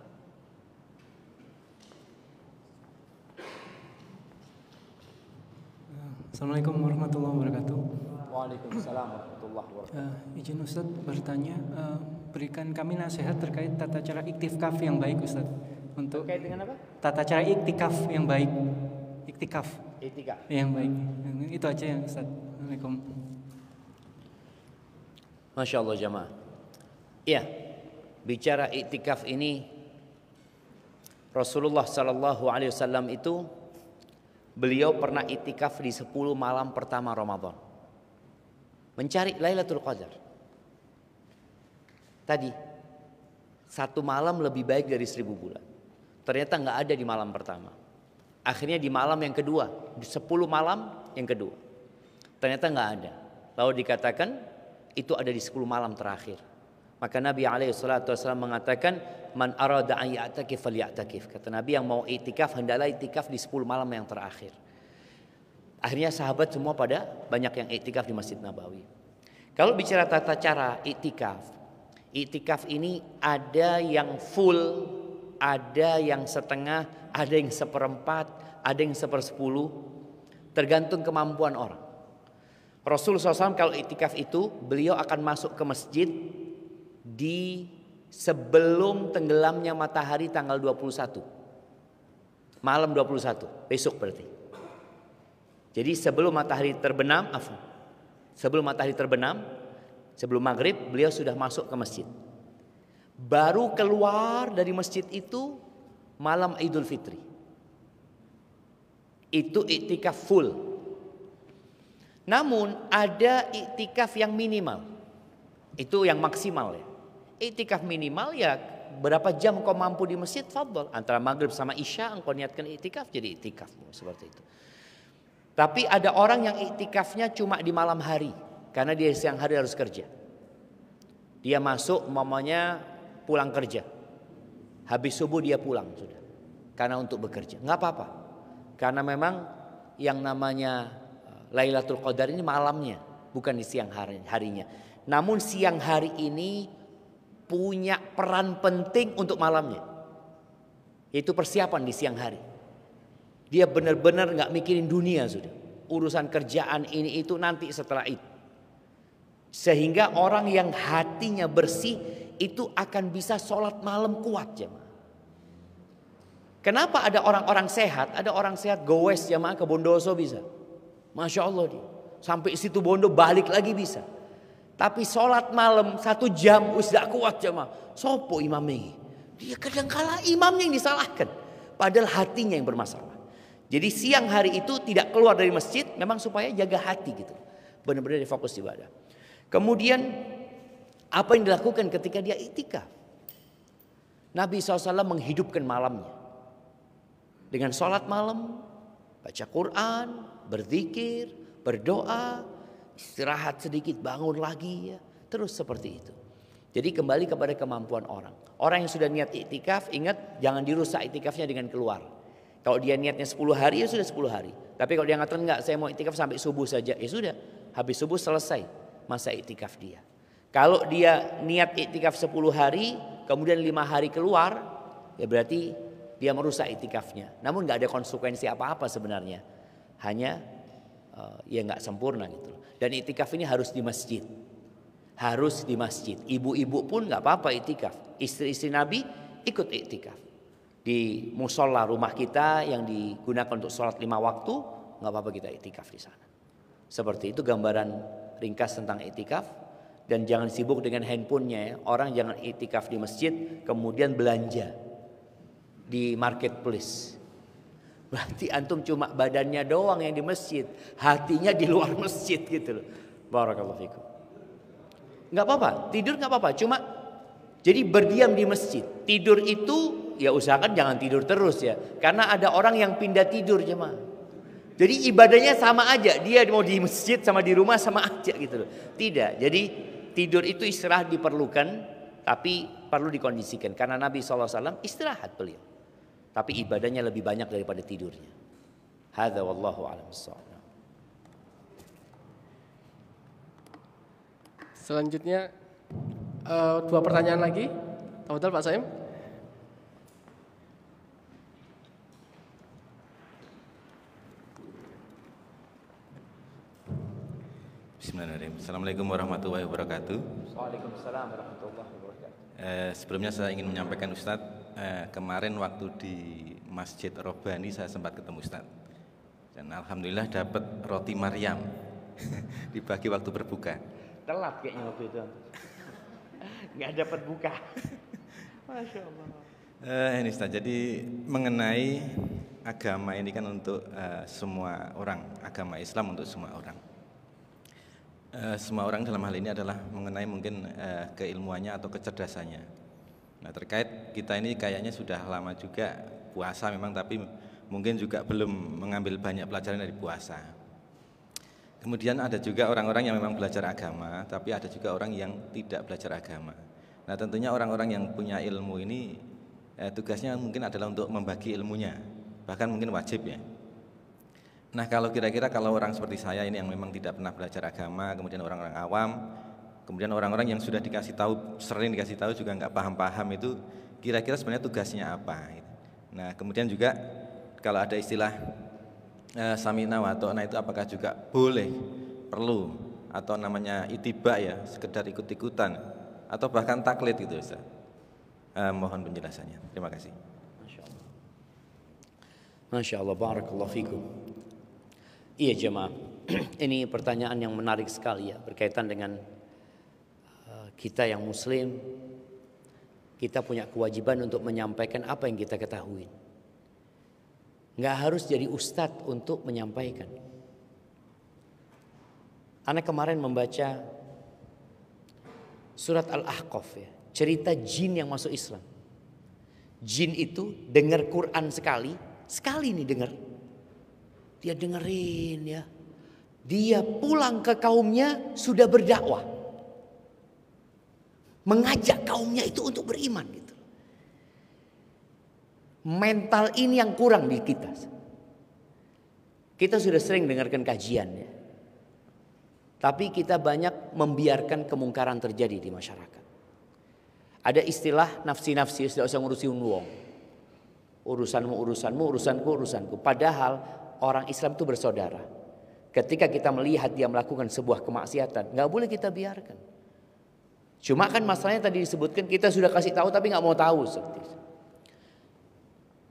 Assalamualaikum warahmatullahi wabarakatuh. Waalaikumsalam warahmatullahi wabarakatuh. Izin Ustaz bertanya, berikan kami nasihat terkait tata cara iktikaf yang baik Ustaz. Untuk Terkait dengan apa? tata cara iktikaf yang baik. Iktikaf Iktikaf. yang baik. Itu aja ya Ustaz. Assalamualaikum. Masya Allah jamaah. Iya, bicara iktikaf ini Rasulullah Sallallahu Alaihi Wasallam itu beliau pernah iktikaf di 10 malam pertama Ramadan, mencari Lailatul Qadar. Tadi 1 malam lebih baik dari 1000 bulan. Ternyata nggak ada di malam pertama. Akhirnya di malam yang kedua, di 10 malam yang kedua, ternyata nggak ada. Lalu dikatakan itu ada di 10 malam terakhir. Maka Nabi SAW mengatakan, man arada an ya'takif falya'takif. Kata Nabi, yang mau iktikaf hendaklah iktikaf di 10 malam yang terakhir. Akhirnya sahabat semua pada banyak yang iktikaf di Masjid Nabawi. Kalau bicara tata cara iktikaf ini ada yang full, ada yang setengah, ada yang seperempat, ada yang 1/10, tergantung kemampuan orang. Rasulullah SAW kalau iktikaf itu beliau akan masuk ke masjid di sebelum tenggelamnya matahari tanggal 21, malam 21, besok berarti. Jadi sebelum matahari terbenam, sebelum maghrib beliau sudah masuk ke masjid. Baru keluar dari masjid itu malam Idul Fitri. Itu iktikaf full. Namun ada iktikaf yang minimal. Itu yang maksimal ya. Iktikaf minimal ya berapa jam kau mampu di masjid, fadhal. Antara maghrib sama isya engkau niatkan iktikaf, jadi iktikaf seperti itu. Tapi ada orang yang iktikafnya cuma di malam hari, karena dia siang hari harus kerja. Dia masuk mamanya pulang kerja, habis subuh dia pulang sudah, karena untuk bekerja. Nggak apa-apa, karena memang yang namanya Lailatul Qadar ini malamnya, bukan di siang harinya. Namun siang hari ini punya peran penting untuk malamnya, yaitu persiapan di siang hari. Dia benar-benar nggak mikirin dunia sudah, urusan kerjaan ini itu nanti setelah itu. Sehingga orang yang hatinya bersih itu akan bisa sholat malam kuat jemaah. Kenapa ada orang-orang sehat, ada orang sehat goes jemaah ke Bondoso bisa, masya Allah dia sampai situ Bondo balik lagi bisa. Tapi sholat malam 1 jam sudah kuat jemaah. Sopo imamnya? Dia kadang-kala imamnya yang disalahkan, padahal hatinya yang bermasalah. Jadi siang hari itu tidak keluar dari masjid, memang supaya jaga hati gitu, benar-benar dia fokus ibadah. Kemudian apa yang dilakukan ketika dia iktikaf? Nabi SAW menghidupkan malamnya dengan sholat malam, baca Quran, berzikir, berdoa, istirahat sedikit, bangun lagi ya, terus seperti itu. Jadi kembali kepada kemampuan orang. Orang yang sudah niat iktikaf, ingat jangan dirusak iktikafnya dengan keluar. Kalau dia niatnya 10 hari ya sudah 10 hari. Tapi kalau dia ngatakan enggak, saya mau iktikaf sampai subuh saja, ya sudah, habis subuh selesai masa iktikaf dia. Kalau dia niat iktikaf 10 hari, kemudian 5 hari keluar, ya berarti dia merusak iktikafnya. Namun nggak ada konsekuensi apa-apa sebenarnya. Hanya ya nggak sempurna gitu. Dan iktikaf ini harus di masjid. Harus di masjid. Ibu-ibu pun nggak apa-apa iktikaf. Istri-istri Nabi ikut iktikaf. Di musola rumah kita yang digunakan untuk sholat 5 waktu, nggak apa-apa kita iktikaf di sana. Seperti itu gambaran ringkas tentang iktikaf. Dan jangan sibuk dengan handphonenya ya. Orang jangan iktikaf di masjid kemudian belanja di marketplace. Berarti antum cuma badannya doang yang di masjid, hatinya di luar masjid gitu loh. Barakallahu fikum. Nggak apa-apa, tidur nggak apa-apa. Cuma jadi berdiam di masjid. Tidur itu ya usahakan jangan tidur terus ya. Karena ada orang yang pindah tidur jemaah. Jadi ibadahnya sama aja. Dia mau di masjid sama di rumah sama aja gitu loh. Tidak. Jadi tidur itu istirahat diperlukan. Tapi perlu dikondisikan. Karena Nabi SAW istirahat beliau. Tapi ibadahnya lebih banyak daripada tidurnya. Hadza wallahu a'lam bissawab. Selanjutnya 2 pertanyaan lagi. Tafadhol Pak Saim. Bismillahirrahmanirrahim. Assalamualaikum warahmatullahi wabarakatuh. Waalaikumsalam warahmatullahi wabarakatuh. Sebelumnya saya ingin menyampaikan Ustadz, kemarin waktu di Masjid Robani saya sempat ketemu Ustadz. Dan alhamdulillah dapat roti Maryam dibagi waktu berbuka. Telat kayaknya waktu itu. Nggak dapat buka. Masya Allah. Ini Ustaz, jadi mengenai agama ini kan untuk semua orang, agama Islam untuk semua orang. Semua orang dalam hal ini adalah mengenai mungkin keilmuannya atau kecerdasannya. Nah terkait kita ini kayaknya sudah lama juga puasa memang, tapi mungkin juga belum mengambil banyak pelajaran dari puasa. Kemudian ada juga orang-orang yang memang belajar agama, tapi ada juga orang yang tidak belajar agama. Nah tentunya orang-orang yang punya ilmu ini tugasnya mungkin adalah untuk membagi ilmunya, bahkan mungkin wajib ya. Nah kalau kira-kira kalau orang seperti saya ini yang memang tidak pernah belajar agama, kemudian orang-orang awam, kemudian orang-orang yang sudah dikasih tahu, sering dikasih tahu juga nggak paham-paham, itu kira-kira sebenarnya tugasnya apa? Nah kemudian juga kalau ada istilah samina wa ta'na itu apakah juga boleh, perlu, atau namanya itiba ya, sekedar ikut-ikutan, atau bahkan taklid gitu Ustaz. Mohon penjelasannya. Terima kasih. Masya Allah. Masya Allah, barakallahu fikum. Iya jemaah, ini pertanyaan yang menarik sekali ya, berkaitan dengan kita yang muslim. Kita punya kewajiban untuk menyampaikan apa yang kita ketahui. Nggak harus jadi ustadz untuk menyampaikan. Anak kemarin membaca surat Al-Ahqaf ya, cerita jin yang masuk Islam. Jin itu dengar Quran sekali nih dengar. Dia dengerin ya. Dia pulang ke kaumnya sudah berdakwah. Mengajak kaumnya itu untuk beriman gitu. Mental ini yang kurang di kita. Kita sudah sering dengarkan kajian ya. Tapi kita banyak membiarkan kemungkaran terjadi di masyarakat. Ada istilah nafsi-nafsi, tidak usah ngurusin wong. Urusanmu, urusanku. Padahal orang Islam itu bersaudara. Ketika kita melihat dia melakukan sebuah kemaksiatan, nggak boleh kita biarkan. Cuma kan masalahnya tadi disebutkan kita sudah kasih tahu tapi nggak mau tahu.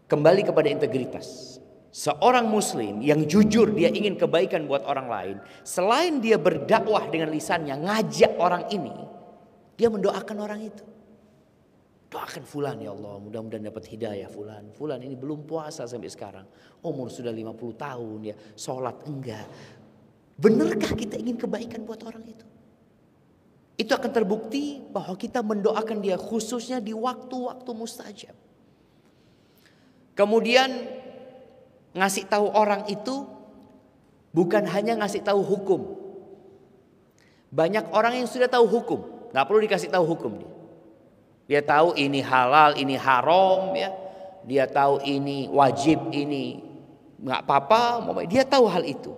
Kembali kepada integritas. Seorang muslim yang jujur dia ingin kebaikan buat orang lain, selain dia berdakwah dengan lisannya, ngajak orang ini, dia mendoakan orang itu. Doakan fulan ya Allah, mudah-mudahan dapat hidayah fulan. Fulan ini belum puasa sampai sekarang. Umur sudah 50 tahun ya, sholat enggak. Benarkah kita ingin kebaikan buat orang itu? Itu akan terbukti bahwa kita mendoakan dia khususnya di waktu-waktu mustajab. Kemudian ngasih tahu orang itu bukan hanya ngasih tahu hukum. Banyak orang yang sudah tahu hukum, nggak perlu dikasih tahu hukum dia. Dia tahu ini halal, ini haram ya. dia tahu ini wajib, ini nggak apa-apa, dia tahu hal itu.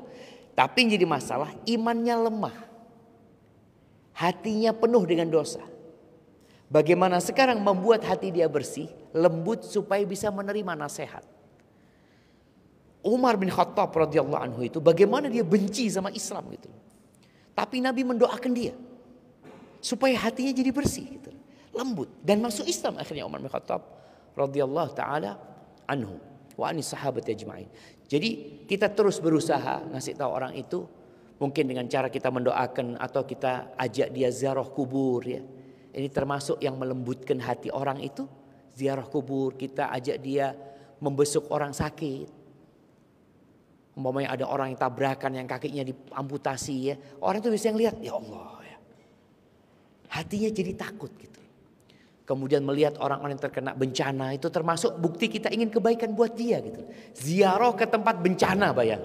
Tapi yang jadi masalah imannya lemah, hatinya penuh dengan dosa. Bagaimana sekarang membuat hati dia bersih, lembut supaya bisa menerima nasihat. Umar bin Khattab radhiyallahu anhu itu bagaimana dia benci sama Islam gitu. Tapi Nabi mendoakan dia supaya hatinya jadi bersih gitu. Lembut dan masuk Islam akhirnya Umar bin Khattab radhiyallahu taala anhu wa anis sahabat ajma'in. Jadi kita terus berusaha ngasih tahu orang itu, mungkin dengan cara kita mendoakan atau kita ajak dia ziarah kubur ya. Ini termasuk yang melembutkan hati orang itu, ziarah kubur, kita ajak dia membesuk orang sakit. Umpamanya ada orang yang tabrakan yang kakinya diamputasi ya, orang itu bisa ngelihat ya Allah ya. Hatinya jadi takut gitu. Kemudian melihat orang-orang yang terkena bencana itu termasuk bukti kita ingin kebaikan buat dia gitu. Ziarah ke tempat bencana bayang.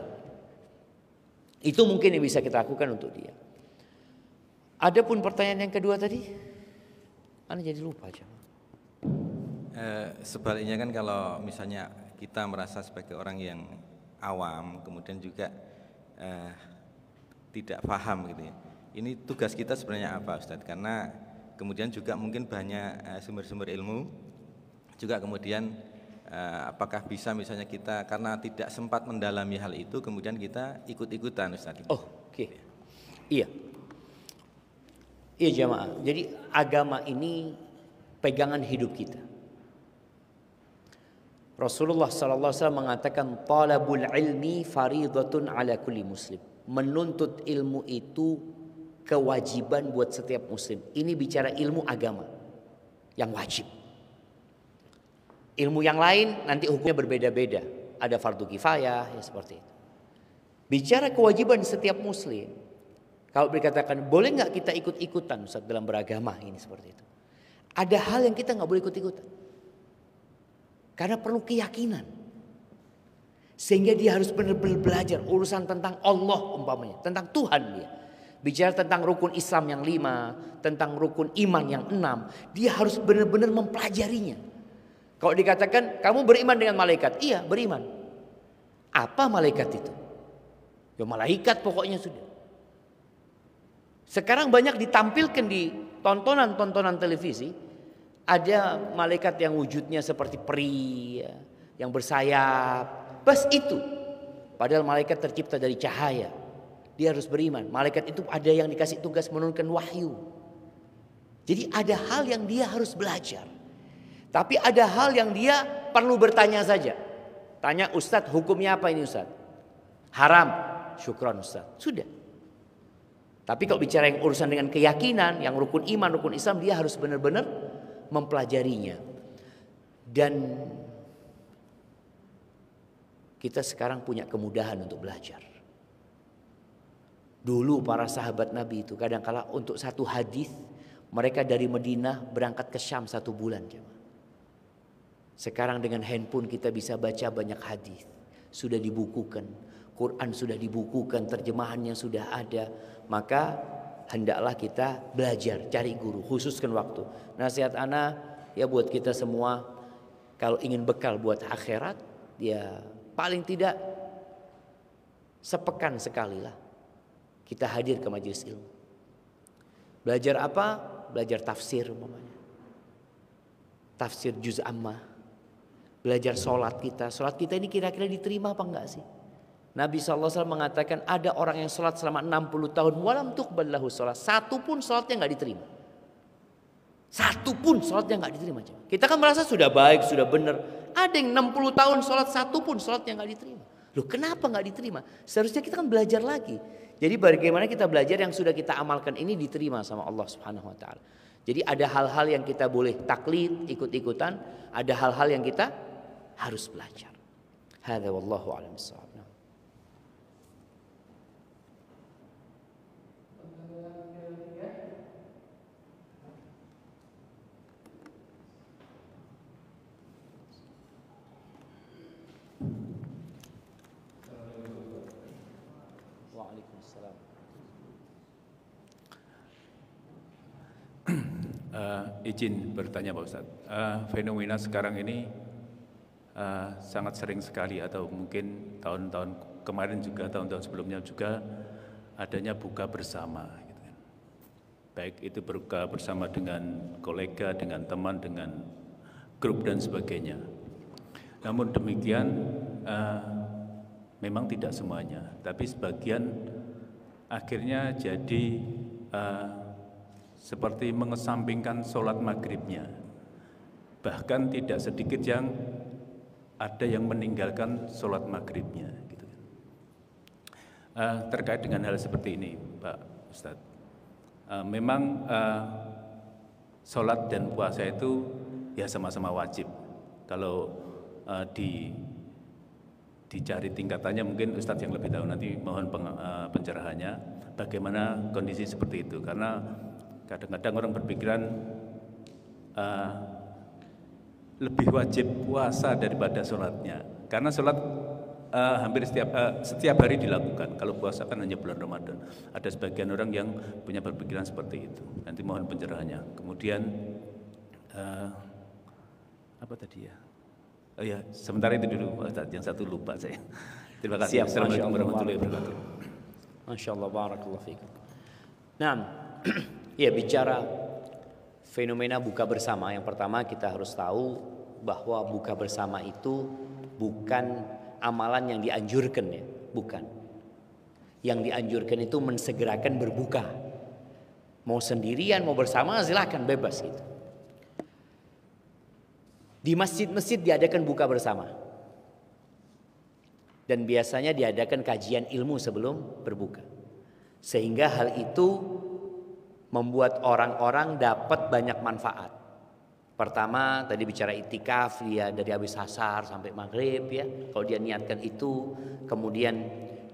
Itu mungkin yang bisa kita lakukan untuk dia. Adapun pertanyaan yang kedua tadi, Ana jadi lupa aja. Sebaliknya kan kalau misalnya kita merasa sebagai orang yang awam, kemudian juga tidak paham gitu ya. Ini tugas kita sebenarnya apa Ustadz? Karena kemudian juga mungkin banyak sumber-sumber ilmu. Juga kemudian apakah bisa misalnya kita karena tidak sempat mendalami hal itu, kemudian kita ikut-ikutan Ustadz? Oh, oke. Iya. Iya jamaah. Jadi agama ini pegangan hidup kita. Rasulullah SAW mengatakan talabul ilmi faridatun ala kulli muslim. Menuntut ilmu itu kewajiban buat setiap muslim. Ini bicara ilmu agama yang wajib. Ilmu yang lain nanti hukumnya berbeda-beda. Ada fardu kifayah ya seperti itu. Bicara kewajiban setiap muslim. Kalau dikatakan boleh nggak kita ikut-ikutan Ustaz dalam beragama ini seperti itu. Ada hal yang kita nggak boleh ikut-ikutan. Karena perlu keyakinan. Sehingga dia harus benar-benar belajar urusan tentang Allah umpamanya, tentang Tuhan dia. Bicara tentang rukun Islam yang 5, tentang rukun iman yang 6, dia harus benar-benar mempelajarinya. Kalau dikatakan kamu beriman dengan malaikat, iya beriman. Apa malaikat itu? Ya malaikat pokoknya sudah. Sekarang banyak ditampilkan di tontonan-tontonan televisi, ada malaikat yang wujudnya seperti peri, ya, yang bersayap. Bas itu. Padahal malaikat tercipta dari cahaya. Dia harus beriman. Malaikat itu ada yang dikasih tugas menurunkan wahyu. Jadi ada hal yang dia harus belajar. Tapi ada hal yang dia perlu bertanya saja. Tanya Ustadz, hukumnya apa ini Ustadz? Haram. Syukran Ustadz. Sudah. Tapi kalau bicara yang urusan dengan keyakinan, yang rukun iman, rukun Islam, dia harus benar-benar mempelajarinya. Dan kita sekarang punya kemudahan untuk belajar. Dulu para sahabat Nabi itu kadang-kala untuk satu hadis mereka dari Madinah berangkat ke Syam 1 bulan. Sekarang dengan handphone kita bisa baca banyak hadis. Sudah dibukukan, Quran sudah dibukukan, terjemahannya sudah ada. Maka hendaklah kita belajar, cari guru, khususkan waktu. Nasihat ana ya buat kita semua, kalau ingin bekal buat akhirat, ya paling tidak sepekan sekali lah kita hadir ke majelis ilmu. Belajar apa? Belajar tafsir umpamanya. Tafsir juz ammah. Belajar sholat kita. Sholat kita ini kira-kira diterima apa enggak sih? Nabi SAW mengatakan ada orang yang sholat selama 60 tahun. Walam tuqbal lahu sholat. Satu pun sholatnya enggak diterima. Satu pun sholatnya enggak diterima. Kita kan merasa sudah baik, sudah benar. Ada yang 60 tahun sholat, satu pun sholatnya enggak diterima. Loh kenapa enggak diterima? Seharusnya kita kan belajar lagi. Jadi bagaimana kita belajar yang sudah kita amalkan ini diterima sama Allah Subhanahu wa taala. Jadi ada hal-hal yang kita boleh taklid, ikut-ikutan, ada hal-hal yang kita harus belajar. Hadza wallahu a'lam bissawab. Izin bertanya Pak Ustadz, fenomena sekarang ini sangat sering sekali, atau mungkin tahun-tahun kemarin juga, tahun-tahun sebelumnya juga adanya buka bersama, gitu kan. Baik itu buka bersama dengan kolega, dengan teman, dengan grup dan sebagainya. Namun demikian memang tidak semuanya, tapi sebagian akhirnya jadi seperti mengesampingkan sholat maghribnya. Bahkan tidak sedikit yang ada yang meninggalkan sholat maghribnya. Gitu. Terkait dengan hal seperti ini, Pak Ustadz, memang sholat dan puasa itu ya sama-sama wajib. Kalau dicari tingkatannya mungkin Ustadz yang lebih tahu, nanti mohon pencerahannya bagaimana kondisi seperti itu, karena kadang-kadang orang berpikiran lebih wajib puasa daripada sholatnya, karena sholat hampir setiap hari dilakukan. Kalau puasa kan hanya bulan Ramadan. Ada sebagian orang yang punya berpikiran seperti itu. Nanti mohon pencerahannya. Kemudian apa tadi ya? Oh ya, sementara itu dulu, yang satu lupa saya. Terima kasih. Assalamualaikum warahmatullahi wabarakatuh. Masya Allah, barakallahu fiik. Nah, ya, bicara fenomena buka bersama, yang pertama kita harus tahu bahwa buka bersama itu bukan amalan yang dianjurkan, ya, bukan. Yang dianjurkan itu mensegerakan berbuka. Mau sendirian, mau bersama, silakan, bebas gitu. Di masjid-masjid diadakan buka bersama. Dan biasanya diadakan kajian ilmu sebelum berbuka. Sehingga hal itu membuat orang-orang dapat banyak manfaat. Pertama, tadi bicara itikaf, dia dari habis asar sampai maghrib, ya. Kalau dia niatkan itu, kemudian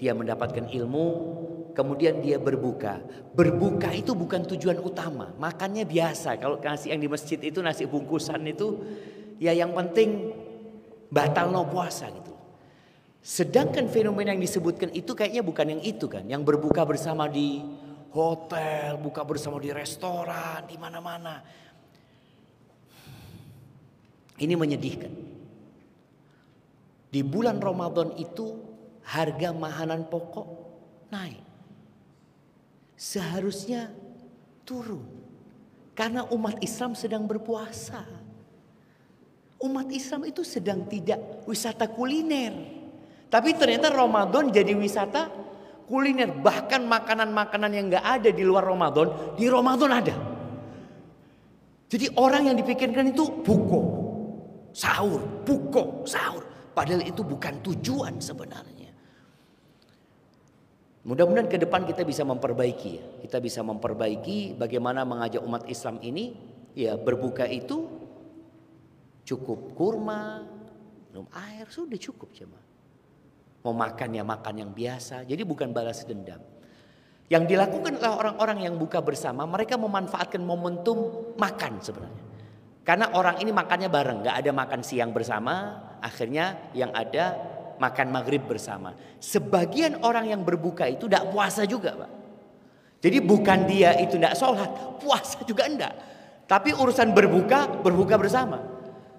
dia mendapatkan ilmu, kemudian dia berbuka. Berbuka itu bukan tujuan utama, makannya biasa. Kalau nasi yang di masjid itu nasi bungkusan itu, ya yang penting batal no puasa gitu. Sedangkan fenomena yang disebutkan itu kayaknya bukan yang itu kan, yang berbuka bersama di hotel, buka bersama di restoran, di mana-mana. Ini menyedihkan. Di bulan Ramadan itu harga makanan pokok naik. Seharusnya turun. Karena umat Islam sedang berpuasa. Umat Islam itu sedang tidak wisata kuliner. Tapi ternyata Ramadan jadi wisata kuliner. Bahkan makanan-makanan yang gak ada di luar Ramadan, di Ramadan ada. Jadi orang yang dipikirkan itu buko, sahur, buko, sahur. Padahal itu bukan tujuan sebenarnya. Mudah-mudahan ke depan kita bisa memperbaiki, ya. Kita bisa memperbaiki bagaimana mengajak umat Islam ini, ya, berbuka itu cukup kurma, minum air, sudah cukup cuma. Mau makan ya makan yang biasa. Jadi bukan balas dendam. Yang dilakukan oleh orang-orang yang buka bersama, mereka memanfaatkan momentum makan sebenarnya. Karena orang ini makannya bareng, gak ada makan siang bersama, akhirnya yang ada makan maghrib bersama. Sebagian orang yang berbuka itu gak puasa juga, Pak. Jadi bukan dia itu gak sholat, puasa juga enggak. Tapi urusan berbuka bersama.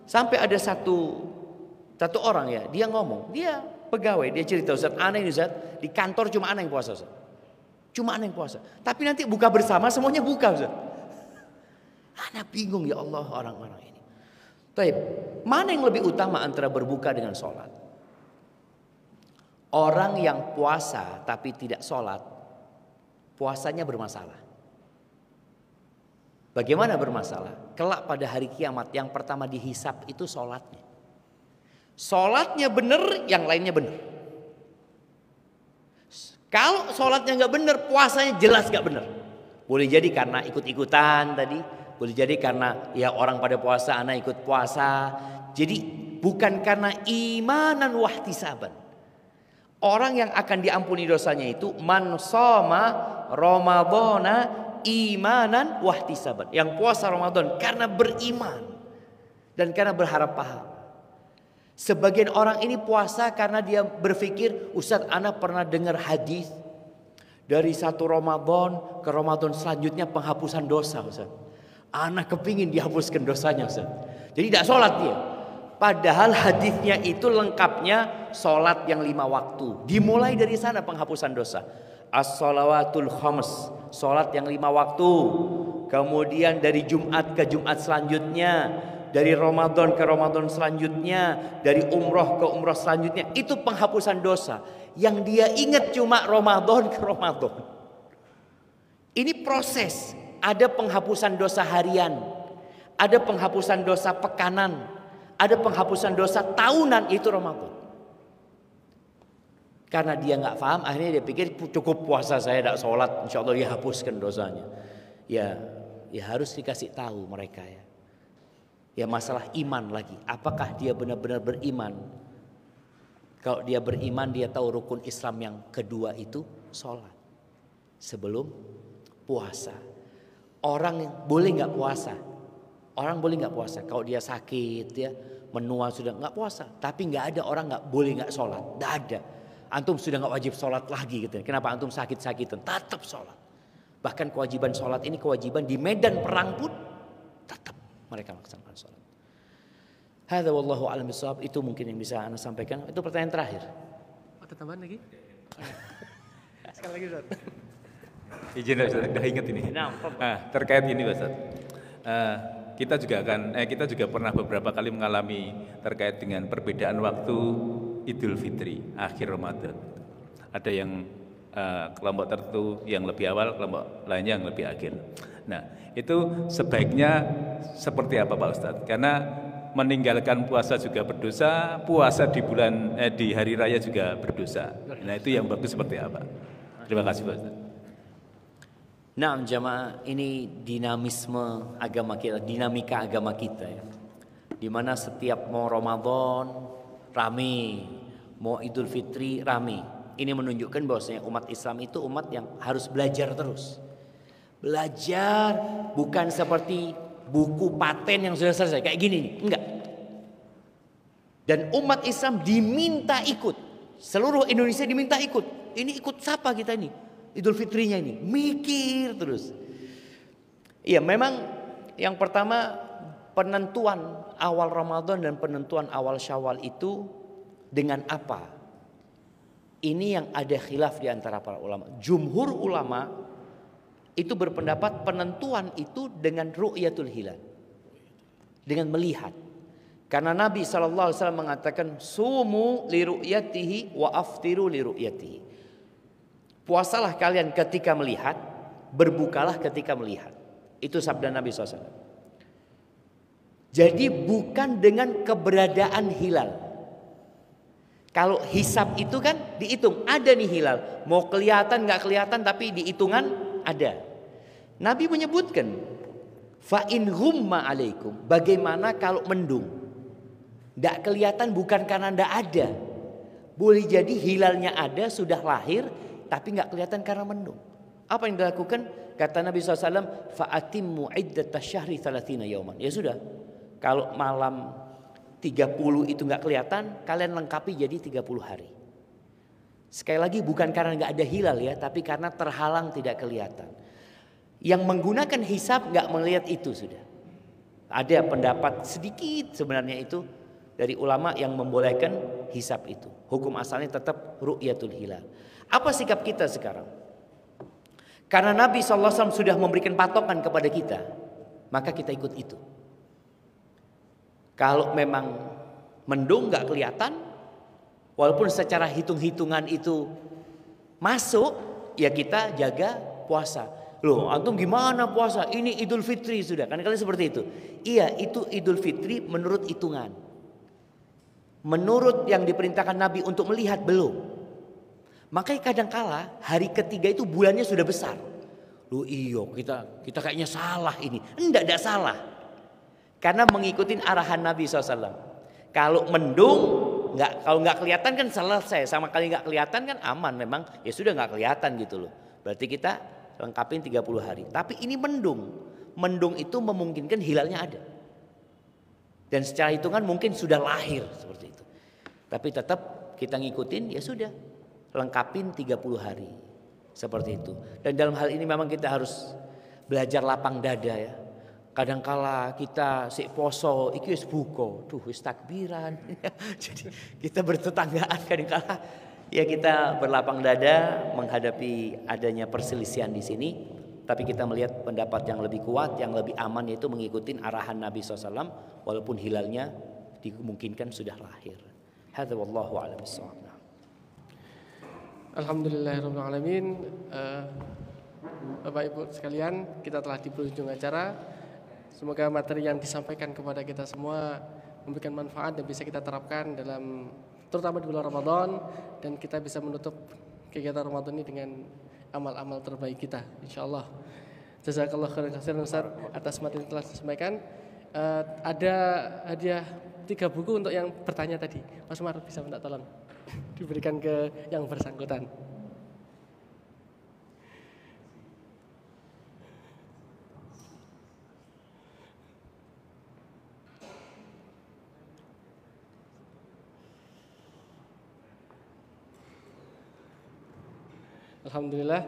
Sampai ada satu orang, ya, dia ngomong, dia pegawai, dia cerita, Ustaz, aneh ini Ustaz, di kantor cuma aneh yang puasa Ustaz. Cuma aneh yang puasa. Tapi nanti buka bersama semuanya buka Ustaz. Anak bingung, ya Allah, orang-orang ini. Baik, mana yang lebih utama antara berbuka dengan sholat? Orang yang puasa tapi tidak sholat, puasanya bermasalah. Bagaimana bermasalah? Kelak pada hari kiamat yang pertama dihisap itu sholatnya. Sholatnya benar, yang lainnya benar. Kalau sholatnya nggak benar, puasanya jelas nggak benar. Boleh jadi karena ikut-ikutan tadi, boleh jadi karena ya orang pada puasa, anak ikut puasa. Jadi bukan karena imanan wahtisaban. Orang yang akan diampuni dosanya itu man shoma ramadhana imanan wahtisaban. Yang puasa Ramadan karena beriman dan karena berharap pahala. Sebagian orang ini puasa karena dia berpikir, Ustaz, ana pernah dengar hadis dari satu Ramadan ke Ramadan selanjutnya penghapusan dosa, Ustaz. Ana kepingin dihapuskan dosanya, Ustaz. Jadi tidak sholat dia. Padahal hadisnya itu lengkapnya sholat yang 5 waktu. Dimulai dari sana penghapusan dosa. As-shalawatul khams, sholat yang 5 waktu. Kemudian dari Jumat ke Jumat selanjutnya, dari Ramadan ke Ramadan selanjutnya, dari umroh ke umroh selanjutnya. Itu penghapusan dosa. Yang dia ingat cuma Ramadan ke Ramadan. Ini proses. Ada penghapusan dosa harian, ada penghapusan dosa pekanan, ada penghapusan dosa tahunan, itu Ramadan. Karena dia nggak paham, akhirnya dia pikir cukup puasa saya tidak sholat, insya Allah dia hapuskan dosanya. Ya harus dikasih tahu mereka ya. Ya masalah iman lagi, apakah dia benar-benar beriman? Kalau dia beriman, dia tahu rukun Islam yang kedua itu sholat sebelum puasa. Orang boleh nggak puasa? Orang boleh nggak puasa? Kalau dia sakit ya, menua sudah nggak puasa. Tapi nggak ada orang nggak boleh nggak sholat. Nggak ada. Antum sudah nggak wajib sholat lagi gitu. Kenapa antum sakit-sakitan? Tetap sholat. Bahkan kewajiban sholat ini kewajiban di medan perang pun tetap mereka melaksanakan sholat. Hadza wallahu a'lam bishawab. Itu mungkin yang bisa Anda sampaikan. Itu pertanyaan terakhir. Ada tambahan lagi? Sekali lagi Ustaz. Izin Ustaz, udah ingat ini. Nah, terkait ini Ustaz. Kita juga pernah beberapa kali mengalami terkait dengan perbedaan waktu Idul Fitri akhir Ramadan. Ada yang kelompok tertentu yang lebih awal, kelompok lainnya yang lebih akhir. Nah, itu sebaiknya seperti apa Pak Ustadz? Karena meninggalkan puasa juga berdosa, puasa di hari raya juga berdosa. Nah, itu yang bagus seperti apa? Terima kasih Pak Ustadz. Nah, jamaah, ini dinamisme agama kita, dinamika agama kita ya. Dimana setiap mau Ramadan rame, mau Idul Fitri rame. Ini menunjukkan bahwasanya umat Islam itu umat yang harus belajar terus. Belajar bukan seperti buku paten yang sudah selesai kayak gini nih, enggak. Dan umat Islam diminta ikut. Seluruh Indonesia diminta ikut. Ini ikut siapa kita ini? Idul Fitrinya ini mikir terus. Iya, memang yang pertama penentuan awal Ramadan dan penentuan awal Syawal itu dengan apa? Ini yang ada khilaf di antara para ulama. Jumhur ulama itu berpendapat penentuan itu dengan ru'yatul hilal, dengan melihat. Karena Nabi SAW mengatakan sumu li ru'yatihi wa aftiru li ru'yatihi. Puasalah kalian ketika melihat, berbukalah ketika melihat. Itu sabda Nabi SAW. Jadi bukan dengan keberadaan hilal. Kalau hisab itu kan dihitung, ada nih hilal. Mau kelihatan nggak kelihatan tapi dihitungan ada. Nabi menyebutkan, fa in ghumma alaikum. Bagaimana kalau mendung? Nggak kelihatan bukan karena nggak ada. Boleh jadi hilalnya ada, sudah lahir, tapi nggak kelihatan karena mendung. Apa yang dilakukan? Kata Nabi SAW, fa'atimmu iddata syahri 30 yawman. Ya sudah, kalau malam 30 itu nggak kelihatan, kalian lengkapi jadi 30 hari. Sekali lagi bukan karena nggak ada hilal ya, tapi karena terhalang tidak kelihatan. Yang menggunakan hisab nggak melihat itu sudah. Ada pendapat sedikit sebenarnya itu dari ulama yang membolehkan hisab itu. Hukum asalnya tetap ru'yatul hilal. Apa sikap kita sekarang? Karena Nabi SAW sudah memberikan patokan kepada kita, maka kita ikut itu. Kalau memang mendung nggak kelihatan, walaupun secara hitung-hitungan itu masuk, ya kita jaga puasa. Loh, antum gimana puasa? Ini Idul Fitri sudah, kan kalian seperti itu. Iya, itu Idul Fitri menurut hitungan. Menurut yang diperintahkan Nabi untuk melihat belum. Makanya kadangkala hari ketiga itu bulannya sudah besar. Loh iyo, kita kayaknya salah ini. Enggak salah. Karena mengikuti arahan Nabi SAW. Kalau mendung, kalau nggak kelihatan kan selesai. Sama kali nggak kelihatan kan aman. Memang ya sudah nggak kelihatan gitu loh. Berarti kita lengkapin 30 hari. Tapi ini mendung. Mendung itu memungkinkan hilalnya ada. Dan secara hitungan mungkin sudah lahir seperti itu. Tapi tetap kita ngikutin ya sudah. Lengkapin 30 hari. Seperti itu. Dan dalam hal ini memang kita harus belajar lapang dada ya. Kadangkala kita sik poso iki wis buka, duh wis takbiran. Jadi kita bertetanggaan kadangkala ya kita berlapang dada menghadapi adanya perselisihan di sini, tapi kita melihat pendapat yang lebih kuat, yang lebih aman yaitu mengikuti arahan Nabi SAW walaupun hilalnya dimungkinkan sudah lahir. Hadza wallahu a'lam bissawab. Alhamdulillahirabbil alamin. Bapak Ibu sekalian, kita telah di penghujung acara. Semoga materi yang disampaikan kepada kita semua memberikan manfaat dan bisa kita terapkan dalam terutama di bulan Ramadan, dan kita bisa menutup kegiatan Ramadan ini dengan amal-amal terbaik kita insyaallah. Jazakallahu khairan Ustaz atas materi yang telah disampaikan. Ada hadiah 3 buku untuk yang bertanya tadi. Mas Umar bisa minta tolong diberikan ke yang bersangkutan. Alhamdulillah,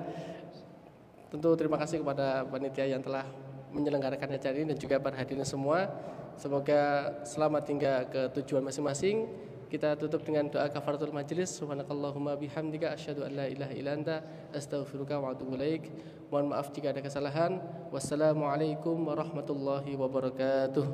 tentu terima kasih kepada panitia yang telah menyelenggarakan acara ini dan juga para hadirin semua. Semoga selamat hingga ke tujuan masing-masing. Kita tutup dengan doa kafaratul majelis. Subhanakallahumma bihamdika asyhadu an la ilaha illa anta astaghfiruka wa atubu ilaik. Mohon maaf jika ada kesalahan. Wassalamualaikum warahmatullahi wabarakatuh.